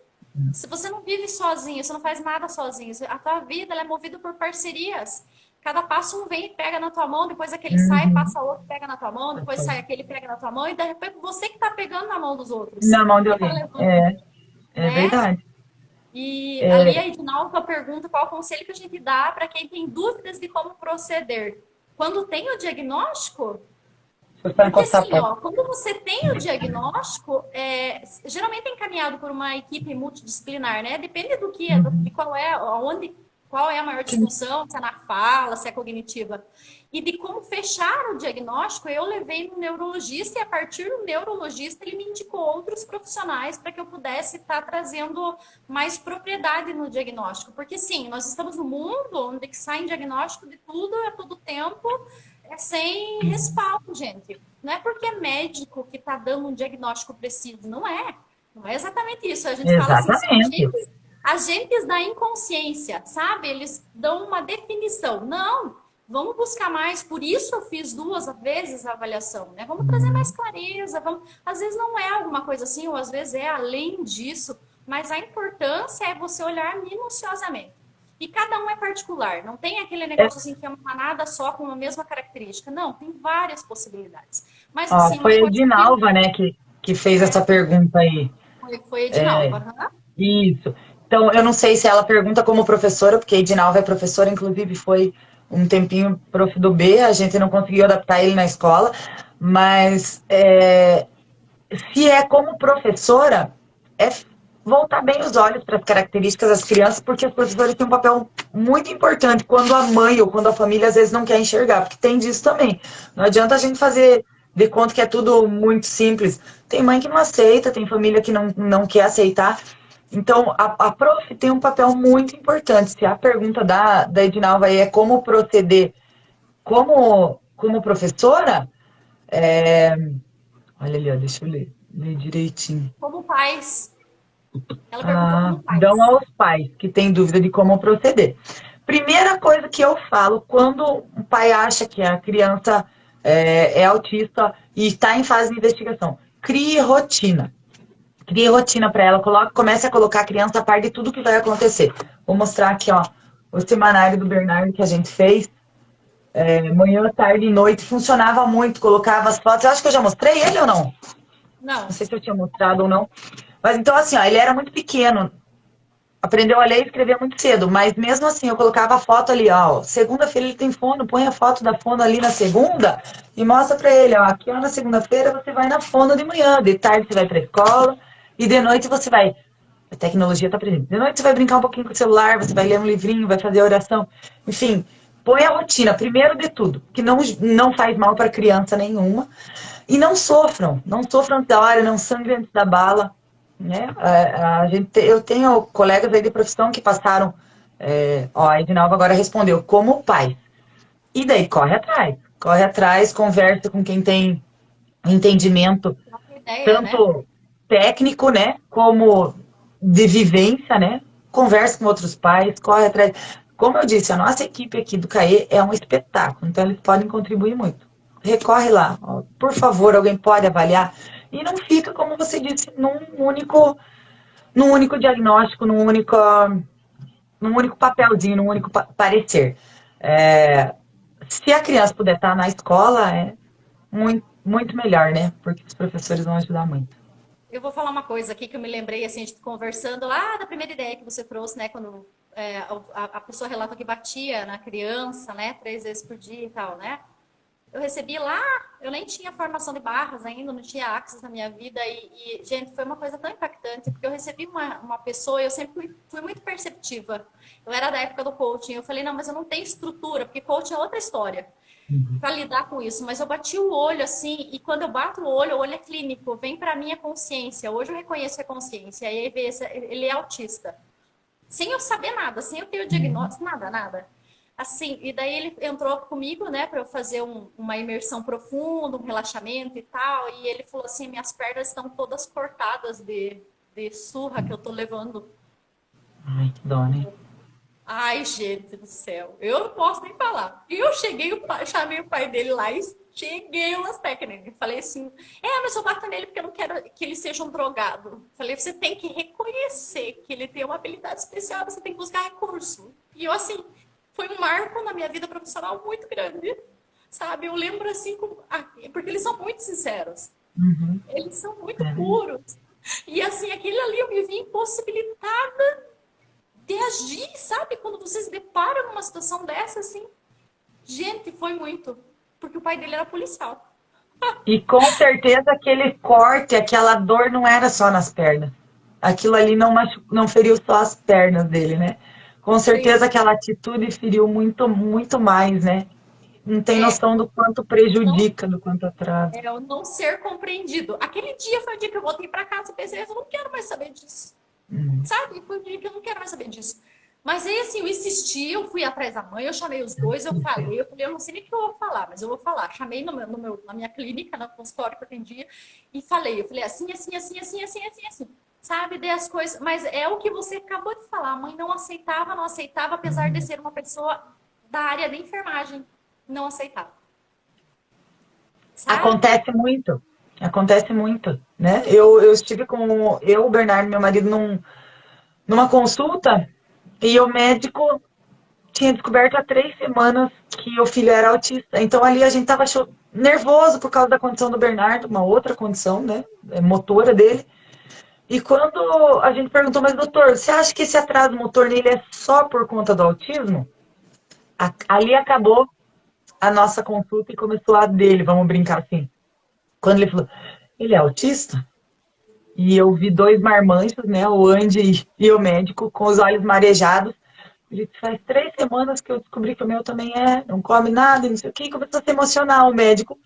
Se você não vive sozinho, você não faz nada sozinho, a tua vida ela é movida por parcerias. cada passo um vem e pega na tua mão, depois aquele sai, passa outro, pega na tua mão, depois sai aquele, pega na tua mão, e de repente você que tá pegando na mão dos outros. Na mão de E tá alguém. levando, É né? verdade. E ali É, a Edinalva pergunta qual o conselho que a gente dá para quem tem dúvidas de como proceder. Quando tem o diagnóstico, se você porque encostar a assim, porta. ó, quando você tem o diagnóstico, geralmente é encaminhado por uma equipe multidisciplinar, né? Depende do que é, de qual é, onde, qual é a maior disfunção, se é na fala, se é cognitiva. E de como fechar o diagnóstico, eu levei no neurologista e a partir do neurologista ele me indicou outros profissionais para que eu pudesse estar trazendo mais propriedade no diagnóstico. Porque sim, nós estamos num mundo onde que sai diagnóstico de tudo a todo tempo, sem respaldo, gente. Não é porque é médico que está dando um diagnóstico preciso, não é. Não é exatamente isso. A gente fala assim, são Exatamente. agentes da inconsciência, sabe? Eles dão uma definição. Não, vamos buscar mais. Por isso eu fiz 2 vezes a avaliação, né? Vamos trazer mais clareza. Vamos... Às vezes não é alguma coisa assim, ou às vezes é além disso, mas a importância é você olhar minuciosamente. E cada um é particular, não tem aquele negócio assim que é uma manada só com a mesma característica. Não, tem várias possibilidades. Mas Ó, assim, uma foi a coisa que Edinalva, né, que fez essa pergunta aí. foi Edinalva. Aham. Isso. Então, eu não sei se ela pergunta como professora, porque a Edinalva é professora, inclusive foi um tempinho prof do B, a gente não conseguiu adaptar ele na escola, mas se é como professora, é voltar bem os olhos para as características das crianças, porque os professores têm um papel muito importante quando a mãe ou quando a família às vezes não quer enxergar, porque tem disso também. Não adianta a gente fazer de conta que é tudo muito simples. Tem mãe que não aceita, tem família que não quer aceitar. Então, a prof tem um papel muito importante. Se a pergunta da Edinalva aí é como proceder como professora, olha ali, ó, deixa eu ler direitinho. Como pais. Ela perguntou como Dão pais. aos pais que têm dúvida de como proceder. Primeira coisa que eu falo quando o pai acha que a criança é autista e está em fase de investigação, crie rotina. Crie rotina para ela, comece a colocar a criança a par de tudo que vai acontecer. Vou mostrar aqui, ó, o semanário do Bernardo que a gente fez, manhã, tarde e noite, funcionava muito, colocava as fotos. Eu acho que eu já mostrei ele ou não? Não Não, sei se eu tinha mostrado ou não. Mas então, assim, ó, ele era muito pequeno, aprendeu a ler e escrever muito cedo, mas mesmo assim eu colocava a foto ali, ó, segunda-feira ele tem fono, põe a foto da fono ali na segunda e mostra pra ele, ó, aqui ó, na segunda-feira você vai na fono de manhã, de tarde você vai pra escola e de noite você vai, a tecnologia tá presente, de noite você vai brincar um pouquinho com o celular, você vai ler um livrinho, vai fazer oração, enfim, põe a rotina, primeiro de tudo, que não faz mal para criança nenhuma, e não sofram da hora, não sangrem antes da bala, né? Eu tenho colegas aí de profissão que passaram, ó, a Edinalva agora respondeu, como pai. E daí corre atrás, conversa com quem tem entendimento, não tem ideia, né? tanto técnico, né, como de vivência, né? Conversa com outros pais, corre atrás. Como eu disse, a nossa equipe aqui do CAE é um espetáculo, então eles podem contribuir muito. Recorre lá, ó, por favor, alguém pode avaliar. E não fica, como você disse, num único diagnóstico, num único papelzinho, num único parecer. Se a criança puder estar na escola, é muito, muito melhor, né? Porque os professores vão ajudar muito. Eu vou falar uma coisa aqui que eu me lembrei, assim, a gente conversando lá da primeira ideia que você trouxe, né? Quando a pessoa relata que batia na criança, né? 3 vezes por dia e tal, né? Eu recebi lá, eu nem tinha formação de barras ainda, não tinha Axis na minha vida gente, foi uma coisa tão impactante, porque eu recebi uma pessoa, eu sempre fui muito perceptiva. Eu era da época do coaching, eu falei, não, mas eu não tenho estrutura, porque coaching é outra história para lidar com isso, mas eu bati o olho assim, e quando eu bato o olho é clínico, vem para mim a consciência. Hoje eu reconheço a consciência, e aí ele é autista. Sem eu saber nada, sem eu ter o diagnóstico, nada. Assim, e daí ele entrou comigo, né, para eu fazer uma imersão profunda, um relaxamento e tal, e ele falou assim, minhas pernas estão todas cortadas de surra que eu tô levando. Ai, que dó, né? Ai, gente do céu, eu não posso nem falar. E eu chamei o pai dele lá e cheguei umas técnicas. Falei assim, mas eu bato nele porque eu não quero que ele seja um drogado. Falei, você tem que reconhecer que ele tem uma habilidade especial, você tem que buscar recurso. E eu assim, foi um marco na minha vida profissional muito grande, sabe? Eu lembro assim, porque eles são muito sinceros, Uhum. eles são muito puros. E assim, aquele ali eu me vi impossibilitada de agir, sabe? Quando você se depara numa situação dessa, assim, gente, foi muito. Porque o pai dele era policial. E com certeza aquele corte, aquela dor não era só nas pernas. Aquilo ali não feriu só as pernas dele, né? Com certeza Sim. aquela atitude feriu muito, muito mais, né? Não tem É, noção do quanto não, prejudica, do quanto atrasa. o não ser compreendido. Aquele dia foi o dia que eu voltei para casa e pensei, eu não quero mais saber disso. Sabe? Foi o dia que eu não quero mais saber disso. Mas aí, assim, eu insisti, eu fui atrás da mãe, eu chamei os dois, eu falei, eu não sei nem o que eu vou falar, mas eu vou falar. Chamei na minha clínica, no consultório que eu atendia, e falei, assim, assim, assim, assim, assim, assim, assim. Sabe? Dei as coisas, mas é o que você acabou de falar. A mãe não aceitava, não aceitava, apesar de ser uma pessoa da área da enfermagem. Não aceitava. Sabe? Acontece muito, né? Eu estive com o Bernardo, meu marido, numa consulta, e o médico tinha descoberto há 3 semanas que o filho era autista. Então ali a gente tava nervoso por causa da condição do Bernardo, uma outra condição, né? Motora dele. E quando a gente perguntou, mas doutor, você acha que esse atraso motor nele é só por conta do autismo? Ali acabou a nossa consulta e começou a dele, vamos brincar assim. Quando ele falou, ele é autista? E eu vi 2 marmanjos, né? O Andy e o médico, com os olhos marejados. Ele disse, faz 3 semanas que eu descobri que o meu também não come nada, não sei o quê. E começou a se emocionar o médico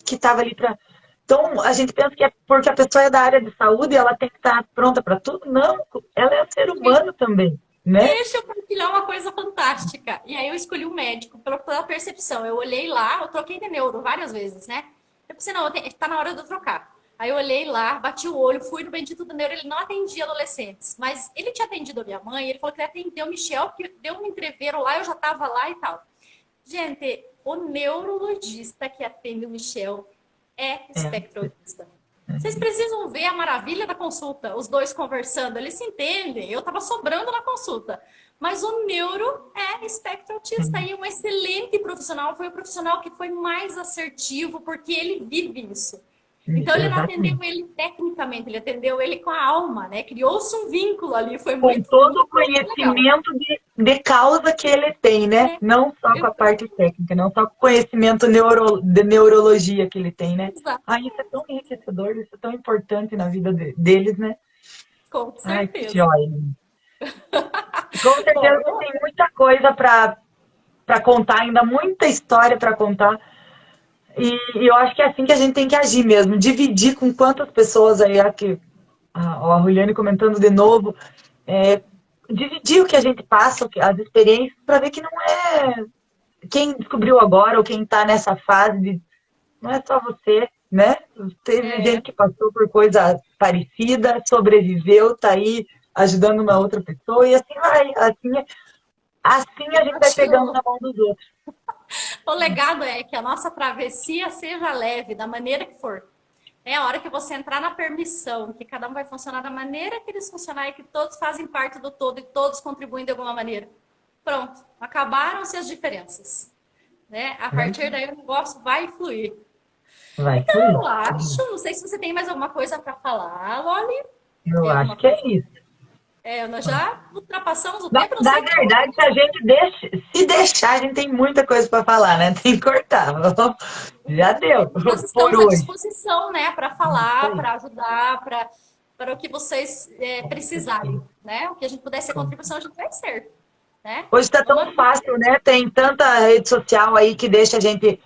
que estava ali para. Então, a gente pensa que é porque a pessoa é da área de saúde e ela tem que estar pronta para tudo. Não, ela é um ser humano também, né? Deixa eu compartilhar uma coisa fantástica. E aí eu escolhi um médico pela percepção. Eu olhei lá, eu troquei de neuro várias vezes, né? Eu pensei, não, tá na hora de eu trocar. Aí eu olhei lá, bati o olho, fui no bendito do neuro, ele não atendia adolescentes. Mas ele tinha atendido a minha mãe, ele falou que ele atendeu o Michel, que deu um entreveiro lá, eu já tava lá e tal. Gente, o neurologista que atende o Michel é espectro autista. Vocês precisam ver a maravilha da consulta, os dois conversando, eles se entendem. Eu estava sobrando na consulta. Mas o neuro é espectro autista e um excelente profissional. Foi o profissional que foi mais assertivo, porque ele vive isso. Então, ele não atendeu Exatamente. ele tecnicamente, ele atendeu ele com a alma, né? Criou-se um vínculo ali, foi Com muito, todo o muito, muito legal. conhecimento de causa que ele tem, né? É, Não só com a parte técnica, não só com o conhecimento de neurologia que ele tem, né? Ah, isso é exatamente, tão enriquecedor, isso é tão importante na vida deles, né? com Ai, que certeza. joia. Com Bom, certeza você tem muita coisa para contar, ainda muita história para contar. E eu acho que é assim que a gente tem que agir mesmo, dividir com quantas pessoas aí, aqui, a Juliane comentando de novo, é, dividir o que a gente passa, as experiências, para ver que não é quem descobriu agora ou quem está nessa fase, não é só você, né? Teve é, gente que passou por coisa parecida, sobreviveu, tá aí ajudando uma outra pessoa, e assim vai, assim a eu gente vai acho que pegando na mão dos outros. o legado é que a nossa travessia seja leve, da maneira que for. É a hora que você entrar na permissão, que cada um vai funcionar da maneira que eles funcionarem, que todos fazem parte do todo e todos contribuem de alguma maneira. Pronto, acabaram-se as diferenças. Né? A partir daí o negócio vai fluir. Vai Então, fluir. eu acho, não sei se você tem mais alguma coisa para falar, Loli. Eu Tem acho alguma que coisa? é isso. Nós já ultrapassamos o Na, tempo, não na sei como. verdade, se a gente se deixar, a gente tem muita coisa para falar, né? Tem que cortar. Já deu Nós por estamos à hoje. disposição, né, para Isso falar, aí. para ajudar, para o que vocês Com precisarem, certeza. né? O que a gente puder ser Com contribuição, a gente vai ser, né? Hoje está tão Vamos. fácil, né? Tem tanta rede social aí que deixa a gente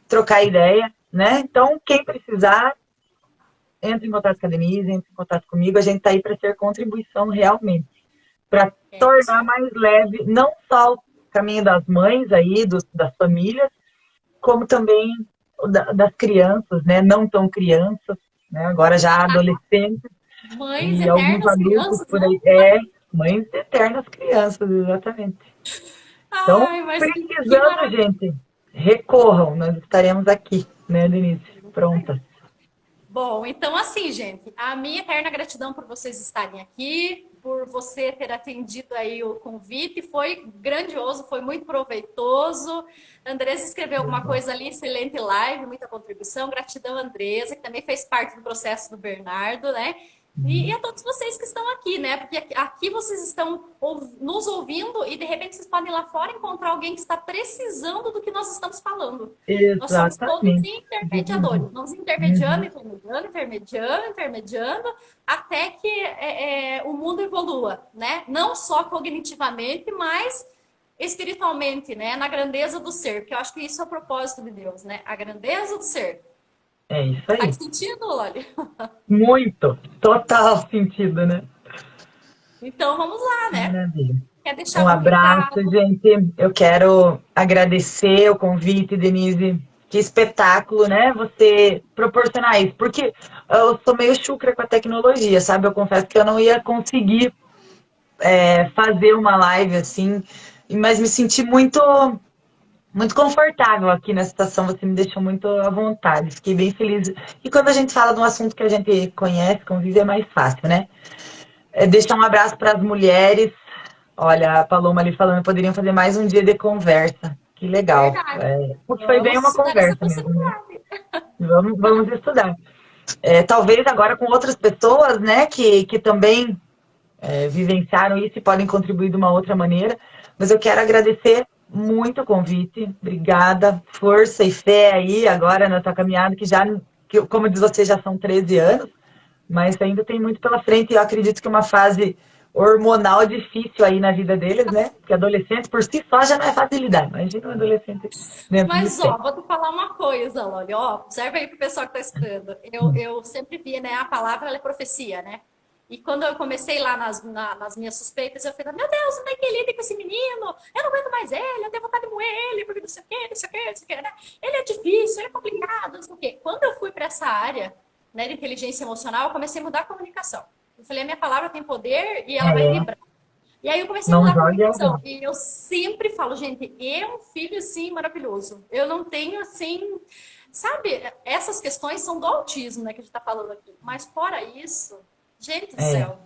trocar ideia, né? Então, quem precisar, entre em contato com a Denise, entre em contato comigo. A gente está aí para ser contribuição realmente, para É isso tornar aí. mais leve não só o caminho das mães aí, das famílias, como também das crianças, né? Não tão crianças, né? Agora já adolescentes Mães e alguns eternas, adultos crianças, por né? aí. Mães eternas crianças, exatamente. Então, Ai, mas que precisando, maravilha. gente, recorram, nós estaremos aqui, né, Denise? Prontas. Bom, então assim, gente, a minha eterna gratidão por vocês estarem aqui, por você ter atendido aí o convite. Foi grandioso, foi muito proveitoso. Andresa escreveu alguma coisa ali, excelente live, muita contribuição. Gratidão, Andresa, que também fez parte do processo do Bernardo, né? E a todos vocês que estão aqui, né? Porque aqui vocês estão nos ouvindo e de repente vocês podem ir lá fora encontrar alguém que está precisando do que nós estamos falando. Nós somos todos Exatamente. intermediadores, vamos intermediando, intermediando, intermediando, intermediando, até que o mundo evolua, né? Não só cognitivamente, mas espiritualmente, né? Na grandeza do ser, porque eu acho que isso é o propósito de Deus, né? A grandeza do ser. É isso aí. Faz sentido, Loli? Muito. Total sentido, né? Então vamos lá, né? Maravilha. Quer deixar Um algum abraço, recado? gente. Eu quero agradecer o convite, Denise. Que espetáculo, né? Você proporcionar isso. Porque eu sou meio chucra com a tecnologia, sabe? Eu confesso que eu não ia conseguir fazer uma live assim, mas me senti muito confortável aqui na situação. Você me deixou muito à vontade. Fiquei bem feliz. E quando a gente fala de um assunto que a gente conhece, convive, é mais fácil, né? Deixar um abraço para as mulheres. Olha, a Paloma ali falando, poderiam fazer mais um dia de conversa. Que legal. Verdade. Porque foi bem Vamos uma estudar essa conversa mesmo, né? possibilidade. Vamos estudar. Talvez agora com outras pessoas, né, que também vivenciaram isso e podem contribuir de uma outra maneira. Mas eu quero agradecer muito o convite. Obrigada. Força e fé aí agora na tua caminhada, que como diz você, já são 13 anos. Mas ainda tem muito pela frente e eu acredito que uma fase hormonal difícil aí na vida deles, né? Porque adolescente por si só já não é fácil lidar. Imagina um adolescente dentro do Mas, ó, ser. vou te falar uma coisa, Loli, ó, observa aí pro pessoal que tá estudando. Eu sempre vi, né, a palavra, ela é profecia, né? E quando eu comecei lá nas minhas suspeitas, eu falei, meu Deus, não tem que lidar com esse menino, eu não aguento mais ele, eu tenho vontade de moer ele, porque não sei o quê, não sei o quê, não sei o quê, né? Ele é difícil, ele é complicado, não sei o quê. Quando eu fui para essa área, né, de inteligência emocional, eu comecei a mudar a comunicação. Eu falei, a minha palavra tem poder e ela vai vibrar. E aí eu comecei a Não mudar a jogue ao comunicação. vento. E eu sempre falo, gente, é um filho, assim, maravilhoso. Eu não tenho, assim... Sabe, essas questões são do autismo, né, que a gente tá falando aqui. Mas fora isso, gente do céu,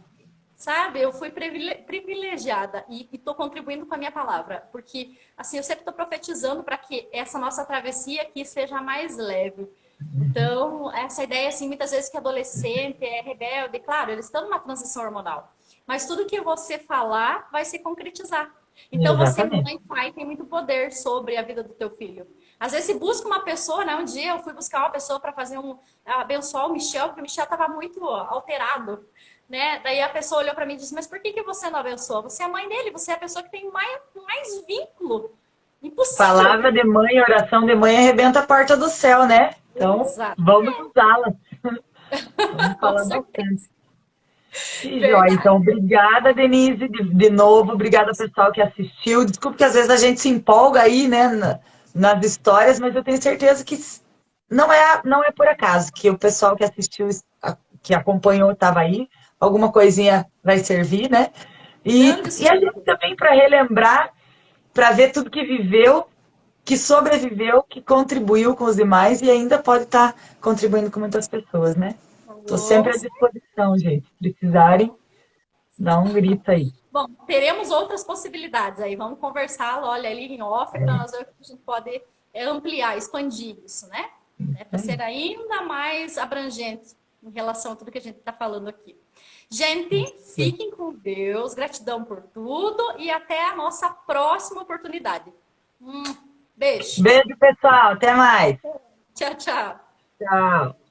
sabe? Eu fui privilegiada e estou contribuindo com a minha palavra. Porque, assim, eu sempre estou profetizando para que essa nossa travessia aqui seja mais leve. Então, essa ideia, assim, muitas vezes que adolescente é rebelde, claro, eles estão numa transição hormonal. Mas tudo que você falar vai se concretizar. Então, você, Exatamente. mãe e pai, tem muito poder sobre a vida do teu filho. Às vezes, se busca uma pessoa, né? Um dia eu fui buscar uma pessoa para fazer abençoar o Michel, porque o Michel estava muito alterado, né? Daí a pessoa olhou para mim e disse, mas por que você não abençoa? Você é a mãe dele, você é a pessoa que tem mais vínculo. Impossível. Palavra de mãe, oração de mãe arrebenta a porta do céu, né? Então, vamos Exatamente. usá-la. Vamos Com falar certeza. bastante. Que joia. Verdade. Então, obrigada, Denise, de novo. Obrigada, pessoal que assistiu. Desculpe que às vezes a gente se empolga aí, né, nas histórias, mas eu tenho certeza que não é por acaso que o pessoal que assistiu, que acompanhou, estava aí. Alguma coisinha vai servir, né? E Grande a gente também para relembrar, para ver tudo que viveu, que sobreviveu, que contribuiu com os demais e ainda pode estar contribuindo com muitas pessoas, né? Estou sempre à disposição, gente. Se precisarem, dá um grito aí. Bom, teremos outras possibilidades aí. Vamos conversar, olha, ali em off, para nós ver o que a gente pode ampliar, expandir isso, né? Para ser ainda mais abrangente em relação a tudo que a gente está falando aqui. Gente, fiquem com Deus, gratidão por tudo e até a nossa próxima oportunidade. Beijo. Beijo, pessoal. Até mais. Tchau, tchau. Tchau.